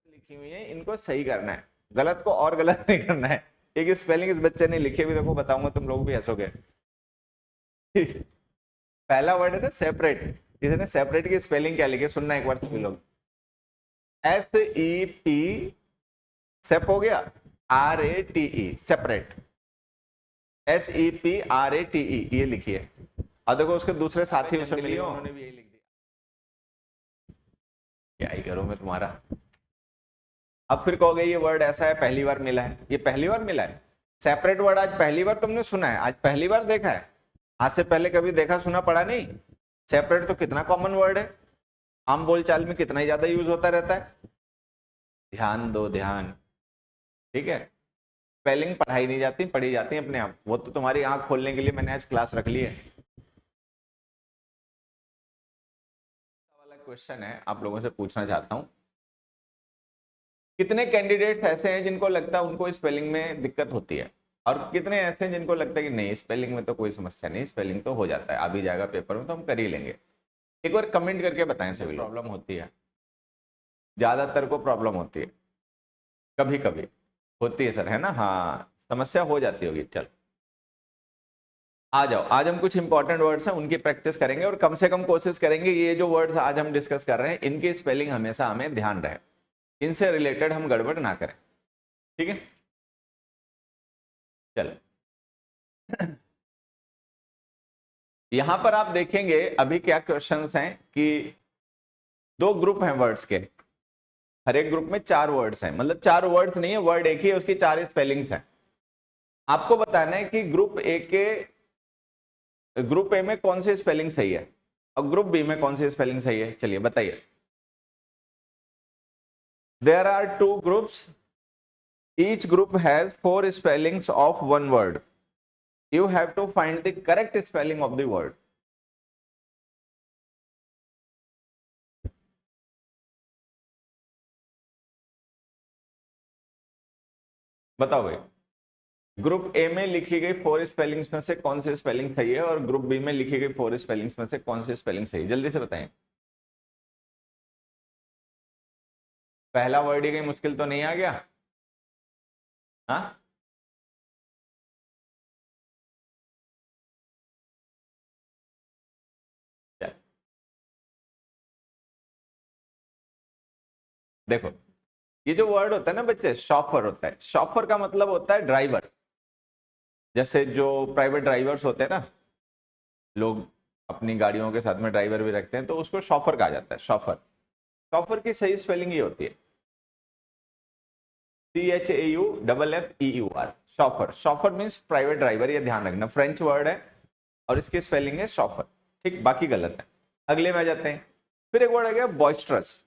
लिखी हुई है, इनको सही करना है, गलत को और गलत नहीं करना है। एक स्पेलिंग इस बच्चे ने लिखी हुई, देखो बताऊंगा, तुम लोग भी हंसोगे। पहला वर्ड है ना सेपरेट, इसने सेपरेट की स्पेलिंग क्या लिखी, सुनना एक बार सभी लोग। SEP, सेप हो गया, RATE, सेपरेट, SEPRATE, ये लिखी है। और देखो उसके दूसरे साथी उसमें मिले, उन्होंने भी यही लिख दिया। क्या ही करूं मैं तुम्हारा। अब फिर कहोगे ये वर्ड ऐसा है, पहली बार मिला है, ये पहली बार मिला है। सेपरेट वर्ड आज पहली बार तुमने सुना है, आज पहली बार देखा है, आज से पहले कभी देखा सुना पढ़ा नहीं। सेपरेट तो कितना कॉमन वर्ड है, आम बोलचाल में कितना ही ज्यादा यूज होता रहता है। ध्यान दो, ध्यान, ठीक है। स्पेलिंग पढ़ाई नहीं जाती, पढ़ी जाती है अपने आप, वो तो तुम्हारी आंख खोलने के लिए मैंने आज क्लास रख ली है। वाला क्वेश्चन है, आप लोगों से पूछना चाहता हूं, कितने कैंडिडेट्स ऐसे हैं जिनको लगता है उनको स्पेलिंग में दिक्कत होती है, और कितने ऐसे हैं जिनको लगता है कि नहीं स्पेलिंग में तो कोई समस्या नहीं, स्पेलिंग तो हो जाता है, आ भी जाएगा पेपर में तो हम कर ही लेंगे। एक बार कमेंट करके बताएं सभी लोग। प्रॉब्लम होती है, ज्यादातर को प्रॉब्लम होती है, कभी कभी होती है सर, है ना, हाँ समस्या हो जाती होगी। चल आ जाओ, आज हम कुछ इंपॉर्टेंट वर्ड्स हैं उनकी प्रैक्टिस करेंगे, और कम से कम कोशिश करेंगे ये जो वर्ड्स आज हम डिस्कस कर रहे हैं इनकी स्पेलिंग हमेशा हमें ध्यान रहे, इनसे रिलेटेड हम गड़बड़ ना करें, ठीक है। चल यहां पर आप देखेंगे अभी क्या क्वेश्चंस हैं कि दो ग्रुप हैं वर्ड्स के, हर एक ग्रुप में 4 वर्ड्स हैं, मतलब 4 वर्ड्स नहीं है, वर्ड एक ही है, उसकी 4 स्पेलिंग्स हैं। आपको बताना है कि ग्रुप ए में कौन सी स्पेलिंग सही है और ग्रुप बी में कौन सी स्पेलिंग सही है, चलिए बताइए। There are 2 groups, each group has 4 spellings of one word, you have to find the correct spelling of the word। बताओ भाई, ग्रुप ए में लिखी गई 4 स्पेलिंग्स में से कौन सी स्पेलिंग सही है, और ग्रुप बी में लिखी गई 4 स्पेलिंग्स में से कौन सी स्पेलिंग सही है, जल्दी से बताएं। पहला वर्ड ही कहीं मुश्किल तो नहीं आ गया, हाँ देखो, ये जो वर्ड होता है ना बच्चे, शॉफर होता है, शॉफर का मतलब होता है ड्राइवर, जैसे जो प्राइवेट ड्राइवर्स होते हैं ना, लोग अपनी गाड़ियों के साथ में ड्राइवर भी रखते हैं, तो उसको शॉफर कहा जाता है, शॉफर। शॉफर की सही स्पेलिंग ये होती है CHAUFFEUR, chauffeur. Chauffeur means private driver, ये ध्यान रखना, फ्रेंच वर्ड है और इसकी स्पेलिंग है शॉफर, ठीक, बाकी गलत है। अगले में आ जाते हैं, फिर एक वर्ड आ गया बॉइस्ट्रस।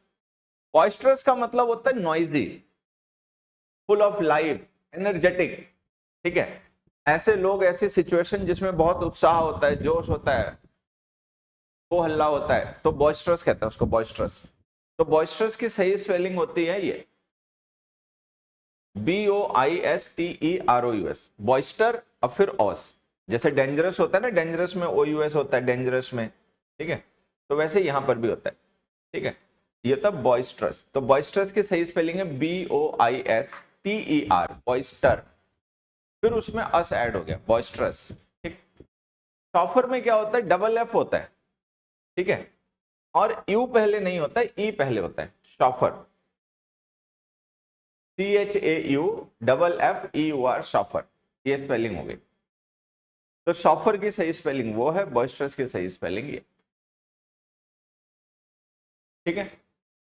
बॉइस्ट्रस का मतलब होता है noisy, full of life, energetic, ठीक है। ऐसे लोग, ऐसी सिचुएशन जिसमें बहुत उत्साह होता है, जोश होता है, वो हल्ला होता है, तो बॉइस्ट्रस कहता है उसको, बॉइस्ट्रस। तो बॉइस्ट्रस की सही स्पेलिंग होती है ये BOISTEROUS, बॉइस्टर और फिर ऑस, जैसे डेंजरस होता है ना, डेंजरस में OUS होता है, डेंजरस में, ठीक है, तो वैसे यहां पर भी होता है, ठीक है। ये था बॉइस्ट्रस, तो बॉइस्ट्रस की सही स्पेलिंग है BOISTER, बॉइस्टर, फिर उसमें अस ऐड हो गया, बॉइस्ट्रस, ठीक। शॉफर में क्या होता है, डबल F होता है, ठीक है, और यू पहले नहीं होता है, ई पहले होता है, शॉफर, CHAUFFEUR, शॉफर, ये स्पेलिंग हो गई। तो शॉफर की सही स्पेलिंग वो है, बॉइस्ट्रस की सही स्पेलिंग ये, ठीक है।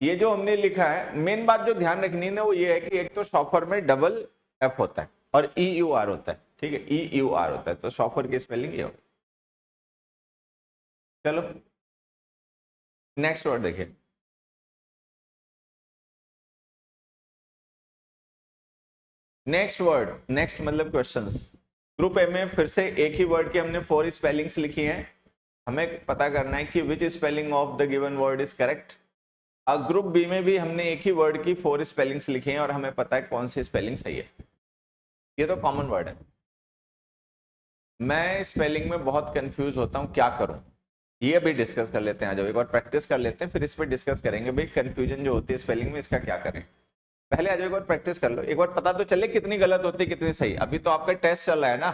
ये जो हमने लिखा है, मेन बात जो ध्यान रखनी है वो ये है कि एक तो शॉफर में डबल F होता है और EUR होता है, ठीक है, EUR होता है, तो शॉफर की स्पेलिंग ये होगी। चलो नेक्स्ट वर्ड देखिए, नेक्स्ट वर्ड, नेक्स्ट मतलब क्वेश्चंस। ग्रुप ए में फिर से एक ही वर्ड की हमने 4 स्पेलिंग्स लिखी हैं, हमें पता करना है कि which spelling of the given word is correct. अब ग्रुप बी में भी हमने एक ही वर्ड की 4 स्पेलिंग्स लिखी हैं और हमें पता है कौन सी स्पेलिंग सही है। ये तो कॉमन वर्ड है, मैं स्पेलिंग में बहुत कंफ्यूज होता हूं, क्या करूं, ये भी डिस्कस कर लेते हैं, जब एक बार प्रैक्टिस कर लेते हैं फिर इस पर डिस्कस करेंगे भाई कंफ्यूजन जो होती है स्पेलिंग में, इसका क्या करें। पहले आ जाओ, एक बार प्रैक्टिस कर लो, एक बार पता तो चले कितनी गलत होती कितनी सही। अभी तो आपका टेस्ट चल रहा है ना,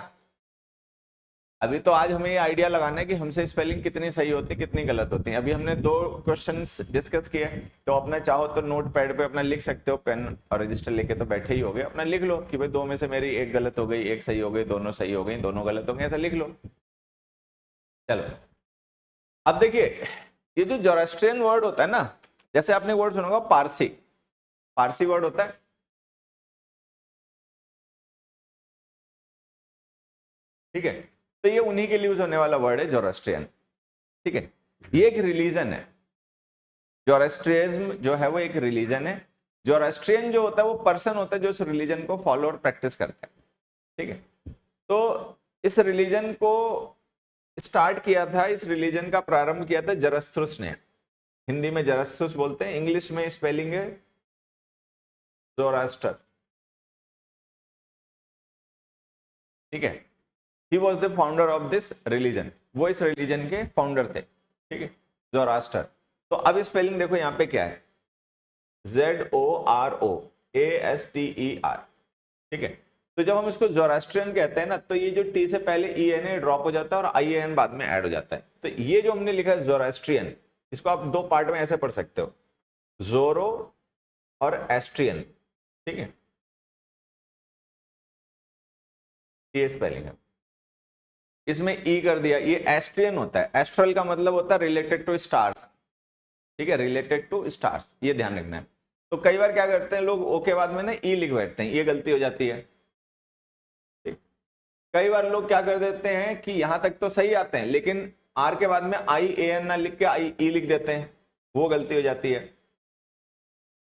अभी तो आज हमें ये आइडिया लगाना है कि हमसे स्पेलिंग कितनी सही होती कितनी गलत होती है। अभी हमने 2 क्वेश्चंस डिस्कस किए, तो अपना चाहो तो नोट पैड पे अपना लिख सकते हो, पेन और रजिस्टर लेके तो बैठे ही हो गए, अपना लिख लो कि भाई 2 में से मेरी 1 गलत हो गई, 1 सही हो गई, दोनों सही हो गई, दोनों गलत हो गए, ऐसा लिख लो। चलो अब देखिए, ये जो जोरास्ट्रियन वर्ड होता है ना, जैसे आपने वर्ड सुना होगा पारसी, पारसी वर्ड होता है, ठीक है, तो ये उन्हीं के लिए यूज होने वाला वर्ड है जोरास्ट्रियन, ठीक है। ये एक रिलीजन है, जोरास्ट्रियनिज्म जो है वो एक रिलीजन है। जोरास्ट्रियन जो होता है वो पर्सन होता है जो इस रिलीजन को फॉलो और प्रैक्टिस करता है, ठीक है। तो इस रिलीजन को स्टार्ट किया था, इस रिलीजन का प्रारंभ किया था जरस्थ्रुस ने। हिंदी में जरस्थ्रुस बोलते हैं, इंग्लिश में स्पेलिंग है जोरास्टर, ठीक है। He was the founder of this religion, वो इस रिलीजन के फाउंडर थे, ठीक है, जोरास्टर। तो अब स्पेलिंग देखो यहाँ पे क्या है, ZOROASTER, ठीक है। तो जब हम इसको जोरास्ट्रियन कहते हैं ना, तो ये जो टी से पहले EN ड्रॉप हो जाता है और IAN बाद में ऐड हो जाता है। तो ये जो हमने लिखा है जोरास्ट्रियन, इसको आप 2 पार्ट में ऐसे पढ़ सकते हो, जोरो और एस्ट्रियन, ठीक है, ये स्पेलिंग है। इसमें ई कर दिया, ये एस्ट्रियन होता है, एस्ट्रल का मतलब होता है रिलेटेड टू स्टार्स, ठीक है, रिलेटेड टू स्टार्स, ये ध्यान रखना है। तो कई बार क्या करते हैं लोग, ओ के बाद में ना ई लिख बैठते हैं, ये गलती हो जाती है। कई बार लोग क्या कर देते हैं कि यहां तक तो सही आते हैं, लेकिन आर के बाद में IAN ना लिख के IE लिख देते हैं, वो गलती हो जाती है,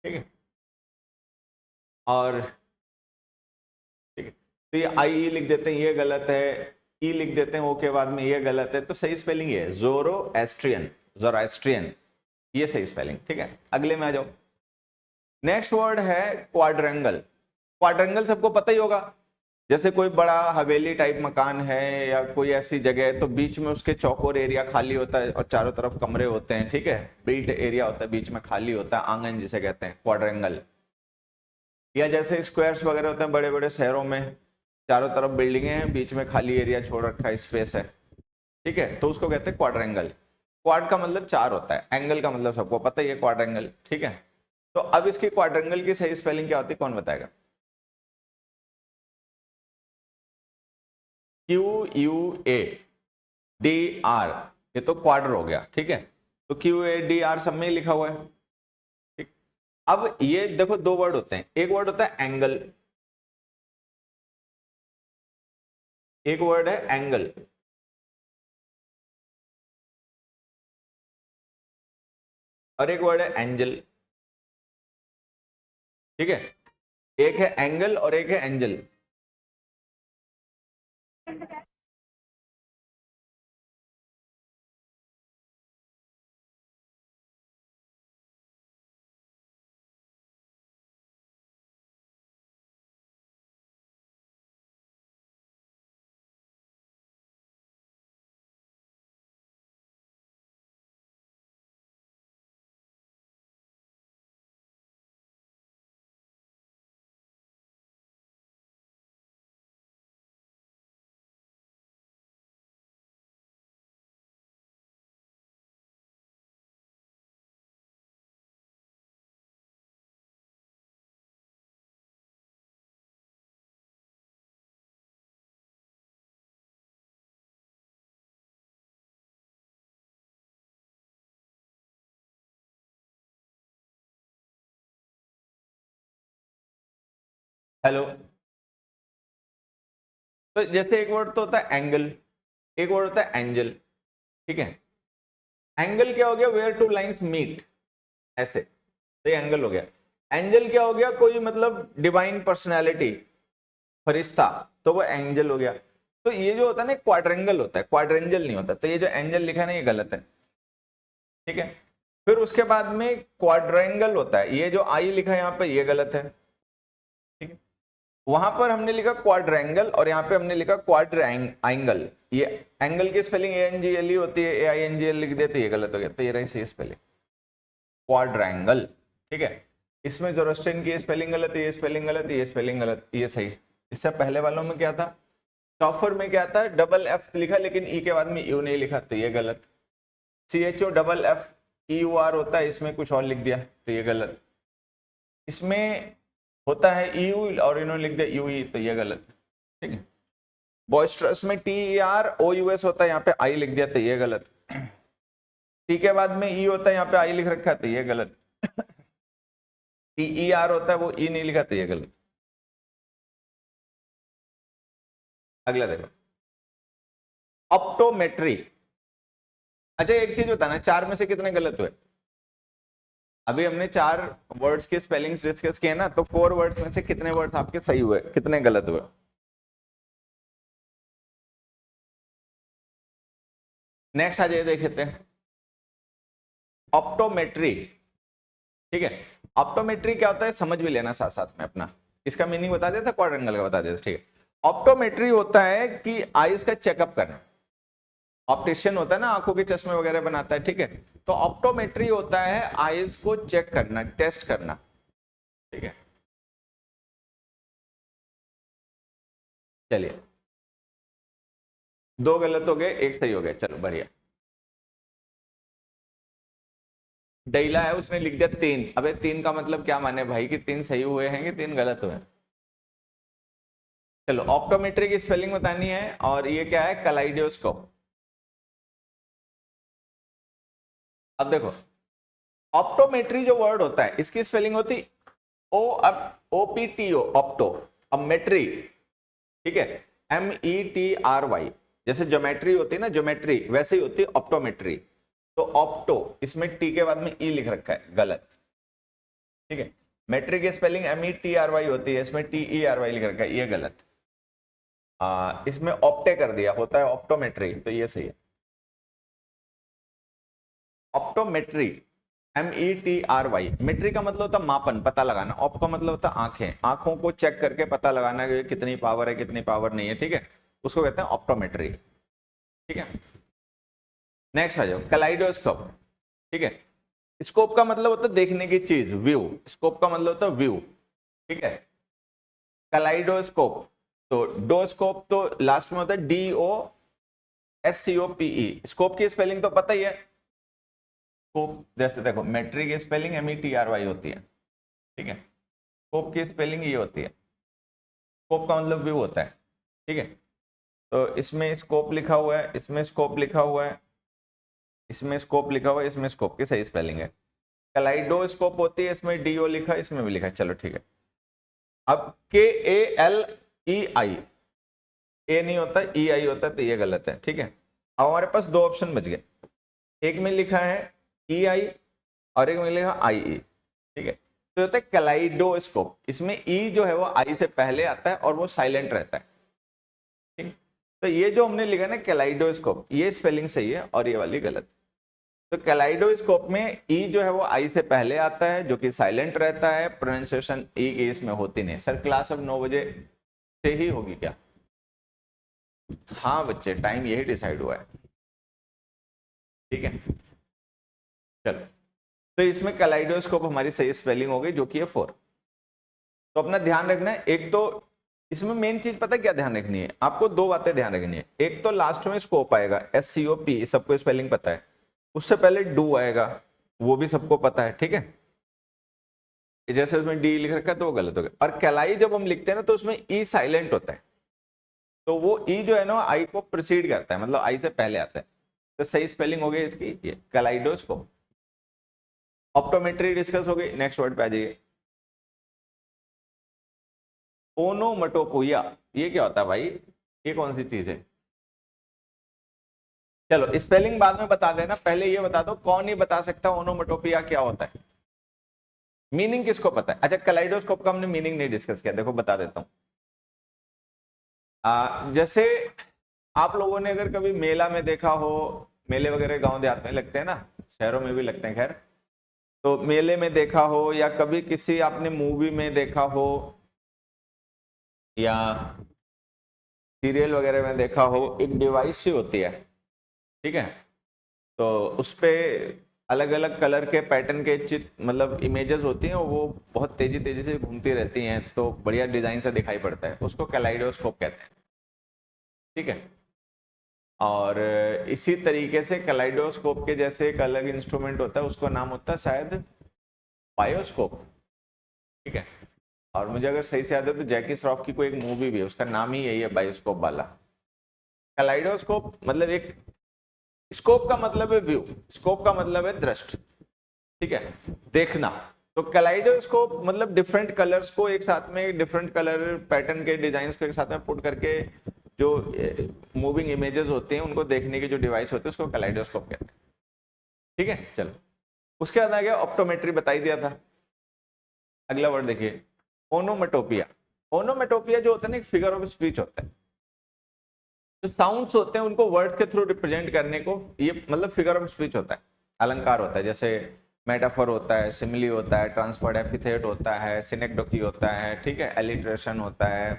ठीक है। और ठीक है, तो ये IE लिख देते हैं, ये गलत है, ई लिख देते हैं ओ के बाद में, ये गलत है। तो सही स्पेलिंग ये है जोरो एस्ट्रियन, जोरास्ट्रियन, ये सही स्पेलिंग, ठीक है। अगले में आ जाओ, नेक्स्ट वर्ड है क्वाड्रेंगल। क्वाड्रेंगल सबको पता ही होगा, जैसे कोई बड़ा हवेली टाइप मकान है या कोई ऐसी जगह है, तो बीच में उसके चौकोर एरिया खाली होता है और चारों तरफ कमरे होते हैं, ठीक है, बिल्ट एरिया होता है, बीच में खाली होता है, आंगन जिसे कहते हैं, क्वाड्रेंगल। या जैसे स्क्वायर्स वगैरह होते हैं बड़े बड़े शहरों में, चारों तरफ बिल्डिंगे हैं, बीच में खाली एरिया छोड़ रखा है, स्पेस है, ठीक है, तो उसको कहते हैं क्वाड्रेंगल। क्वाड का मतलब 4 होता है, एंगल का मतलब सबको पता ही है क्वाड्रेंगल, ठीक है। तो अब इसकी क्वाड्रेंगल की सही स्पेलिंग क्या होती है, कौन बताएगा? QUADR, ये तो क्वाड्र हो गया, ठीक है। तो QADR सब में ही लिखा हुआ है, ठीक। अब ये देखो 2 वर्ड होते हैं, एक वर्ड होता है एंगल, एक वर्ड है एंगल, और एक वर्ड है एंजल, ठीक है। एक है एंगल और एक है एंजल। हेलो, तो जैसे एक वर्ड तो होता है एंगल, एक वर्ड होता है एंजल, ठीक है। एंगल क्या हो गया, वेयर टू लाइंस मीट, ऐसे, तो ये एंगल हो गया। एंजल क्या हो गया, कोई मतलब डिवाइन पर्सनैलिटी, फरिश्ता, तो वो एंजल हो गया। तो ये जो होता है ना क्वाड्रेंगल होता है, क्वाड्रेंजल नहीं होता। तो ये जो एंजल लिखा है ना, ये गलत है, ठीक है। फिर उसके बाद में क्वाड्रेंगल होता है, ये जो आई लिखा है यहाँ पे, ये गलत है, ठीक है। वहां पर हमने लिखा क्वाड्रेंगल और यहाँ पे हमने लिखा क्वाड्रेंगल, ये एंगल की स्पेलिंग ANGLE होती है, AINGL लिख देते, ये गलत हो गया। तो ये रही सही स्पेलिंग क्वाड्रेंगल, ठीक है। इसमें जोरोस्ट्रियन की स्पेलिंग गलत, ये स्पेलिंग गलत, ये स्पेलिंग गलत, ये सही। इससे पहले वालों में क्या था, टॉफर में क्या था, डबल एफ लिखा लेकिन ई के बाद में यू नहीं लिखा, तो ये गलत। CHO डबल एफ EUR होता है, इसमें कुछ और लिख दिया, तो ये गलत। इसमें होता है EU और इन्होंने लिख दिया UE, तो ये गलत। ठीक है। बॉयस्ट्रस में TEROUS होता है, यहाँ पे आई लिख दिया, तो ये गलत। टी के बाद में ई होता है, यहाँ पे आई लिख रखा है, तो ये गलत। TER होता है, वो ई नहीं लिखा, तो ये गलत। अगला देखो, ऑप्टोमेट्री। अच्छा एक चीज बताना, 4 में से कितने गलत हुए? अभी हमने 4 वर्ड्स के स्पेलिंग्स डिस्कस किए ना, तो 4 वर्ड्स में से कितने वर्ड्स आपके सही हुए, कितने गलत हुए? नेक्स्ट आ जाइए, देखते हैं ऑप्टोमेट्री। ठीक है, ऑप्टोमेट्री क्या होता है समझ भी लेना साथ साथ में अपना। इसका मीनिंग बता देता, क्वाड्रेंगल का बता देता। ठीक है, ऑप्टोमेट्री होता है कि आईज का चेकअप करना। ऑप्टिशियन होता है ना, आंखों के चश्मे वगैरह बनाता है। ठीक है, तो ऑप्टोमेट्री होता है आईज को चेक करना, टेस्ट करना। ठीक है, चलिए 2 गलत हो गए, 1 सही हो गया, चलो बढ़िया। डैला है, उसने लिख दिया 3। अबे 3 का मतलब क्या माने भाई, कि 3 सही हुए हैं कि 3 गलत हुए हैं? चलो ऑप्टोमेट्री की स्पेलिंग बतानी है, और ये क्या है, कलाइडोस्कोप। अब देखो, ऑप्टोमेट्री जो वर्ड होता है, इसकी स्पेलिंग होती OPTO, ऑप्टो। अब मेट्री, ठीक है, METRY। जैसे ज्योमेट्री होती है ना, ज्योमेट्री, वैसे ही होती है ऑप्टोमेट्री। तो ऑप्टो, इसमें टी के बाद में ई लिख रखा है, गलत। ठीक है, मेट्रिक की स्पेलिंग METRY होती है, इसमें TERY लिख रखा है, ये गलत। इसमें ऑप्टे कर दिया, होता है ऑप्टोमेट्री, तो ये सही है। Optometry, METRY। मेट्री का मतलब होता है मापन, पता लगाना। ऑप का मतलब होता है आंखें, आंखों को चेक करके पता लगाना कि कितनी पावर है, कितनी पावर नहीं है। ठीक है, उसको कहते हैं ऑप्टोमेट्री। ठीक है, नेक्स्ट आ जाओ, कलाइडोस्कोप। ठीक है, स्कोप का मतलब होता है देखने की चीज, व्यू। स्कोप का मतलब होता है व्यू। ठीक है, कलाइडोस्कोप, तो डोस्कोप तो लास्ट में होता है DOSCOPE। स्कोप की स्पेलिंग तो पता ही है। स्कोप जैसे देखो, मेट्रिक की स्पेलिंग METRY होती है। ठीक है, स्कोप की स्पेलिंग ये होती है। स्कोप का मतलब व्यू होता है। ठीक है, तो इसमें स्कोप लिखा हुआ है, इसमें स्कोप लिखा हुआ है, इसमें स्कोप लिखा हुआ है, इसमें स्कोप की सही स्पेलिंग है। कलाइडोस्कोप होती है, इसमें DO लिखा है, इसमें भी लिखा है। चलो ठीक है, अब KALEI, ए नहीं होता, EI होता है, तो ये गलत है। ठीक है, अब हमारे पास 2 ऑप्शन बच गए, एक में लिखा है EI और एक में लिखा IE। ठीक है, तो होता है कलाइडोस्कोप। इसमें ई जो है वो आई से पहले आता है और वो साइलेंट रहता है। ठीक, तो ये जो हमने लिखा ना कैलाइडोस्कोप, ये स्पेलिंग सही है और ये वाली गलत। तो कैलाइडोस्कोप में ई जो है वो आई से पहले आता है, जो कि साइलेंट रहता है। प्रोनाउंसिएशन ई इसमें होती नहीं। सर क्लास अब 9 बजे से ही होगी क्या? हाँ बच्चे, टाइम यही डिसाइड हुआ है। ठीक है, चलो, तो इसमें कैलाइडोस्कोप हमारी सही स्पेलिंग हो गई, जो कि है 4। तो अपना ध्यान रखना है, एक तो इसमें मेन चीज पता है क्या ध्यान रखनी है आपको, 2 बातें ध्यान रखनी है। एक तो लास्ट में स्कोप आएगा, SCOP, सबको स्पेलिंग पता है। उससे पहले डू आएगा, वो भी सबको पता है। ठीक है, जैसे उसमें डी लिख रखा है तो वो गलत हो गया। और कैलाई जब हम लिखते हैं ना, तो उसमें ई साइलेंट होता है, तो वो ई जो है ना आई को प्रिसीड करता है, मतलब आई से पहले आता है। तो सही स्पेलिंग हो गई इसकी ये कैलाइडोस्कोप। ऑप्टोमेट्री डिस्कस हो गई, नेक्स्ट वर्ड पे आ जाइए, ओनोमटोपोइया। ये क्या होता है भाई, ये कौन सी चीज है? चलो स्पेलिंग बाद में बता देना, पहले ये बता दो कौन ही बता सकता ओनोमटोपिया क्या होता है? मीनिंग किसको पता है? अच्छा, कलाइडोस्कोप का हमने मीनिंग नहीं डिस्कस किया, देखो बता देता हूं। जैसे आप लोगों ने अगर कभी मेला में देखा हो, मेले वगैरह गांव देहात में लगते हैं ना, शहरों में भी लगते हैं खैर, तो मेले में देखा हो या कभी किसी आपने मूवी में देखा हो या सीरियल वगैरह में देखा हो, एक डिवाइस सी होती है। ठीक है, तो उस पे अलग अलग कलर के पैटर्न के चित्र मतलब इमेजेस होती हैं, वो बहुत तेजी तेजी से घूमती रहती हैं, तो बढ़िया डिजाइन से दिखाई पड़ता है, उसको कैलाइडोस्कोप कहते हैं। ठीक है। और इसी तरीके से कैलाइडोस्कोप के जैसे एक अलग इंस्ट्रूमेंट होता है, उसका नाम होता है शायद बायोस्कोप। ठीक है। और मुझे अगर सही से याद है तो जैकी श्रॉफ की कोई एक मूवी भी है, उसका नाम ही यही है, बायोस्कोप वाला। कैलाइडोस्कोप मतलब एक, स्कोप का मतलब है व्यू, स्कोप का मतलब है दृष्ट। ठीक है, देखना। तो कैलाइडोस्कोप मतलब डिफरेंट कलर्स को एक साथ में, डिफरेंट कलर पैटर्न के डिजाइन्स को एक साथ में पुट करके जो मूविंग इमेजेस होते हैं उनको देखने की जो डिवाइस होती है उसको कैलाइडोस्कोप कहते हैं। ठीक है, चलो उसके बाद आ गया ऑप्टोमेट्री, बताई दिया था। अगला वर्ड देखिए, ओनोमेटोपिया। ओनोमेटोपिया जो होता है ना, एक फिगर ऑफ स्पीच होता है। जो साउंड्स होते हैं उनको वर्ड्स के थ्रू रिप्रेजेंट करने को, ये मतलब फिगर ऑफ स्पीच होता है, अलंकार होता है। जैसे मेटाफर होता है, सिमिली होता है, ट्रांसफर्ड एपिथेट होता है, सिनेक्डोकी होता है, ठीक है, एलिट्रेशन होता है,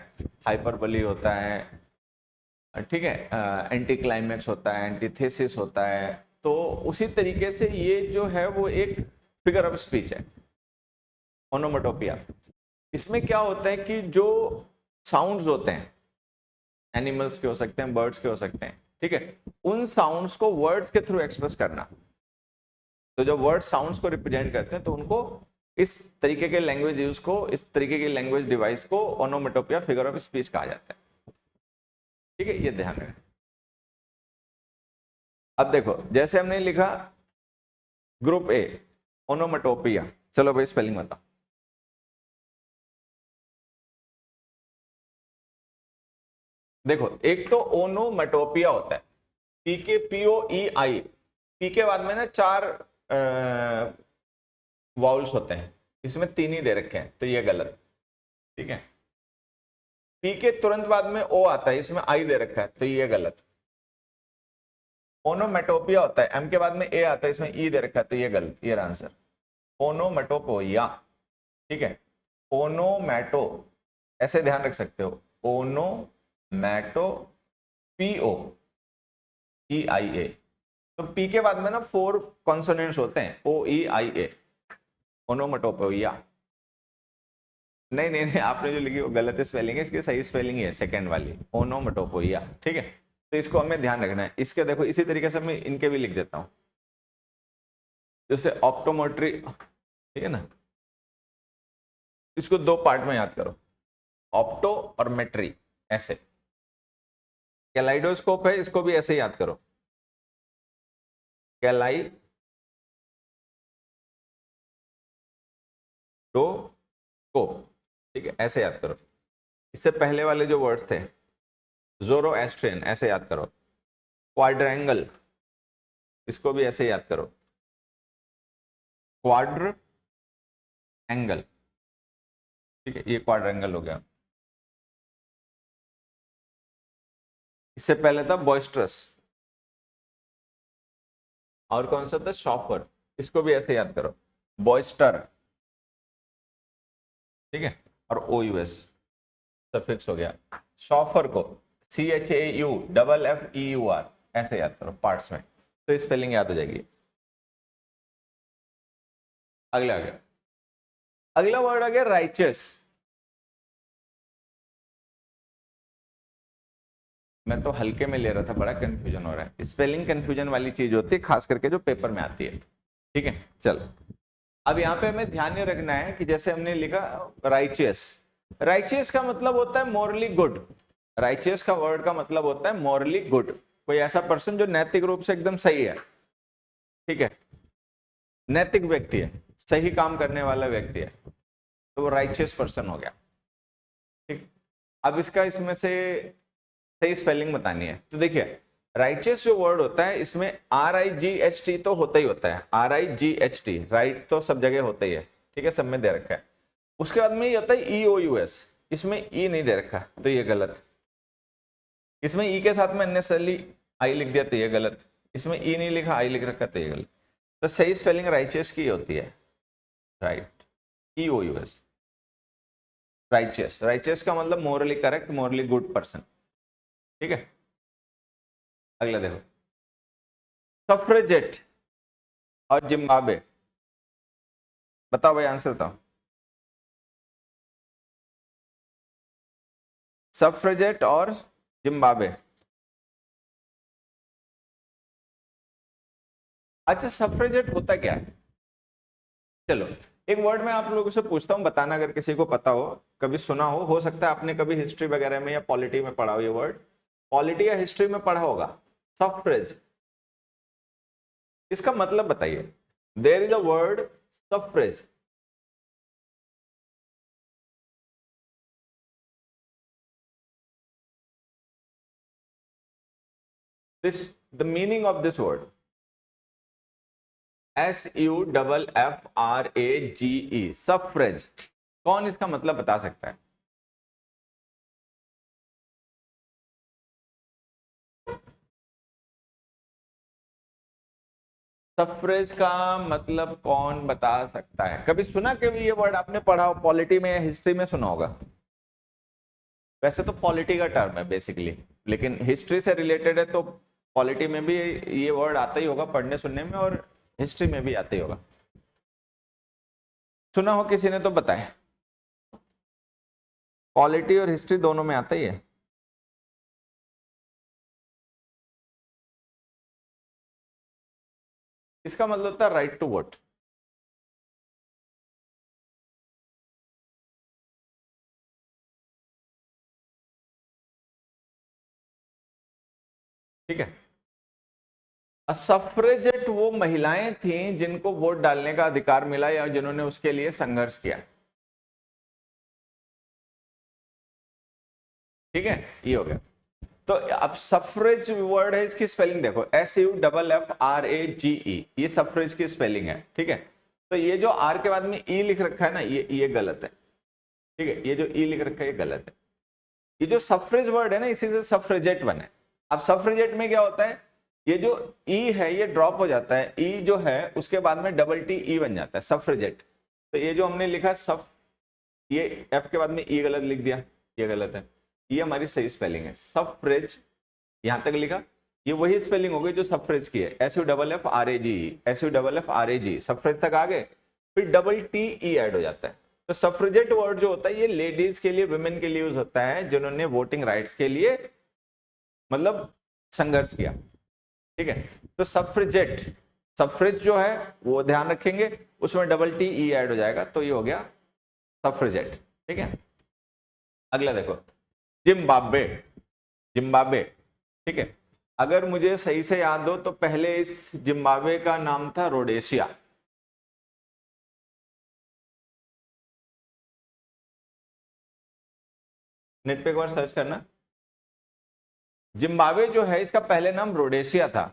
हाइपरबोली होता है, ठीक है, एंटी क्लाइमेक्स होता है, एंटीथेसिस होता है। तो उसी तरीके से ये जो है वो एक फिगर ऑफ स्पीच है, ओनोमेटोपिया। इसमें क्या होता है कि जो साउंड्स होते हैं, एनिमल्स के हो सकते हैं, बर्ड्स के हो सकते हैं, ठीक है, उन साउंड्स को वर्ड्स के थ्रू एक्सप्रेस करना। तो जब वर्ड साउंड्स को रिप्रेजेंट करते हैं तो उनको इस तरीके के लैंग्वेज यूज को, इस तरीके की लैंग्वेज डिवाइस को ओनोमेटोपिया फिगर ऑफ स्पीच कहा जाता है। ठीक है, ये ध्यान रखें। अब देखो, जैसे हमने लिखा ग्रुप ए ओनोमेटोपिया, चलो भाई स्पेलिंग बताओ। देखो, एक तो ओनोमेटोपिया होता है, PKPOEI, पी के बाद में ना 4 वाउल्स होते हैं, इसमें 3 ही दे रखे हैं, तो ये गलत। ठीक है, पी के तुरंत बाद में ओ आता है, इसमें आई दे रखा है, तो ये गलत। ओनोमेटोपिया होता है, एम के बाद में ए आता है, इसमें ई दे रखा है, तो ये गलत, ये आंसर ओनोमेटोपोइया। ठीक है, ओनोमैटो ऐसे ध्यान रख सकते हो, ओनोमैटो, POEIA। तो पी के बाद में ना 4 कॉन्सोनेंट्स होते हैं, OEIA, ओनोमेटोपोइया। नहीं नहीं नहीं, आपने जो लिखी वो गलत स्पेलिंग है, इसकी सही स्पेलिंग है सेकंड वाली, ओनोमेटोपोइया। ठीक है, तो इसको हमें ध्यान रखना है। इसके देखो इसी तरीके से मैं इनके भी लिख देता हूं, जैसे ऑप्टोमेट्री, ठीक है ना, इसको 2 पार्ट में याद करो, ऑप्टो और मेट्री, ऐसे। कैलाइडोस्कोप है, इसको भी ऐसे याद करो, कैलाइडोस्कोप, ठीक है, ऐसे याद करो। इससे पहले वाले जो वर्ड्स थे, ज़ोरोएस्ट्रियन, ऐसे याद करो। क्वाड्रेंगल, इसको भी ऐसे याद करो, क्वाड्र एंगल। ठीक है, ये क्वाड्रेंगल हो गया। इससे पहले था बॉइस्ट्रस, और कौन सा था, शॉफर, इसको भी ऐसे याद करो, बॉइस्टर। ठीक है, और OUS सफिक्स हो गया। शॉफर को CHAUFFEUR, ऐसे याद करो पार्ट्स में, तो स्पेलिंग याद हो जाएगी। अगला आ गया, अगला वर्ड आ गया राइचस। मैं तो हल्के में ले रहा था, बड़ा कंफ्यूजन हो रहा है। स्पेलिंग कंफ्यूजन वाली चीज होती है, खास करके जो पेपर में आती है। ठीक है, चलो अब यहाँ पे हमें ध्यान ये रखना है कि जैसे हमने लिखा राइचियस, राइचियस का मतलब होता है मॉरली गुड। राइचियस का वर्ड का मतलब होता है मॉरली गुड, कोई ऐसा पर्सन जो नैतिक रूप से एकदम सही है। ठीक है, नैतिक व्यक्ति है, सही काम करने वाला व्यक्ति है, तो वो राइचियस पर्सन हो गया। ठीक, अब इसका इसमें से सही स्पेलिंग बतानी है। तो देखिए, राइचियस जो वर्ड होता है, इसमें RIGHT तो होता ही होता है, RIGHT, राइट तो सब जगह होता ही है, ठीक है, सब में दे रखा है। उसके बाद में ये होता है EOUS, इसमें ई नहीं दे रखा, तो ये गलत। इसमें ई के साथ में अननेसेसरली आई लिख दिया, तो ये गलत। इसमें ई नहीं लिखा, आई लिख रखा, तो ये गलत। तो सही स्पेलिंग राइचियस की होती है, राइट, EOUS, राइचियस। राइचियस का मतलब morally correct, morally good person. ठीक है, अगला देखो, सफ्रेजेट। और जिम्बाब्वे। बताओ भाई, आंसर बताओ। सफ्रेजेट और जिम्बाब्वे। अच्छा, सफ्रेजेट होता क्या है? चलो, एक वर्ड मैं आप लोगों से पूछता हूँ, बताना अगर किसी को पता हो, कभी सुना हो सकता है आपने कभी हिस्ट्री वगैरह में या पॉलिटी में पढ़ा हो ये वर्ड, पॉलिटी या हिस्ट्री में पढ़ा होगा। सफ्रेज, इसका मतलब बताइए। There is a word suffrage. This, the meaning of this word, SUFFRAGE, suffrage. कौन इसका मतलब बता सकता है? सफ्रेज का मतलब कौन बता सकता है? कभी सुना, कभी ये वर्ड आपने पढ़ा हो पॉलिटी में या हिस्ट्री में सुना होगा? वैसे तो पॉलिटी का टर्म है बेसिकली, लेकिन हिस्ट्री से रिलेटेड है तो पॉलिटी में भी ये वर्ड आता ही होगा पढ़ने सुनने में, और हिस्ट्री में भी आता ही होगा। सुना हो किसी ने तो बताए। पॉलिटी और हिस्ट्री दोनों में आता ही है। इसका मतलब होता है राइट टू वोट। ठीक है। सफ्रेजेट वो महिलाएं थीं जिनको वोट डालने का अधिकार मिला या जिन्होंने उसके लिए संघर्ष किया। ठीक है, ये हो गया। तो अब सफ्रेज वर्ड है, इसकी स्पेलिंग देखो, SUFFRAGE, ये सफ्रेज की स्पेलिंग है। ठीक है, तो ये जो आर के बाद में ई लिख रखा है ना, ये गलत है। ठीक है, ये जो ई लिख रखा है ये गलत है। ये जो सफ्रेज वर्ड है ना, इसी से सफ्रेजेट बने। अब सफ्रेजेट में क्या होता है, ये जो ई है ये ड्रॉप हो जाता है, ई जो है उसके बाद में डबल टी ई बन जाता है, सफ्रेजेट। तो ये जो हमने लिखा सफ, ये एफ के बाद में ई गलत लिख दिया, ये गलत है। ये हमारी सही स्पेलिंग है, सफ्रेज। यहां तक लिखा, ये वही स्पेलिंग हो गई जो सफ्रेज की है, SUFFRAGE, SUFFRAG, सफ्रेज तक आ गए, फिर डबल टी ई ऐड हो जाता है। तो सफ्रेजेट वर्ड जो होता है ये लेडीज के लिए, वुमेन के लिए यूज होता है जिन्होंने वोटिंग राइट्स के लिए मतलब संघर्ष किया। ठीक है, तो सफ्रेजेट, सफ्रेज जो है वो ध्यान रखेंगे, उसमें डबल टी ई ऐड हो जाएगा, तो ये हो गया सफ्रेजेट। ठीक है, अगला देखो, जिम्बाब्वे। जिम्बाब्वे, ठीक है, अगर मुझे सही से याद हो तो पहले इस जिम्बाब्वे का नाम था रोडेशिया। नेट पे एक बार सर्च करना। जिम्बाब्वे जो है इसका पहले नाम रोडेशिया था।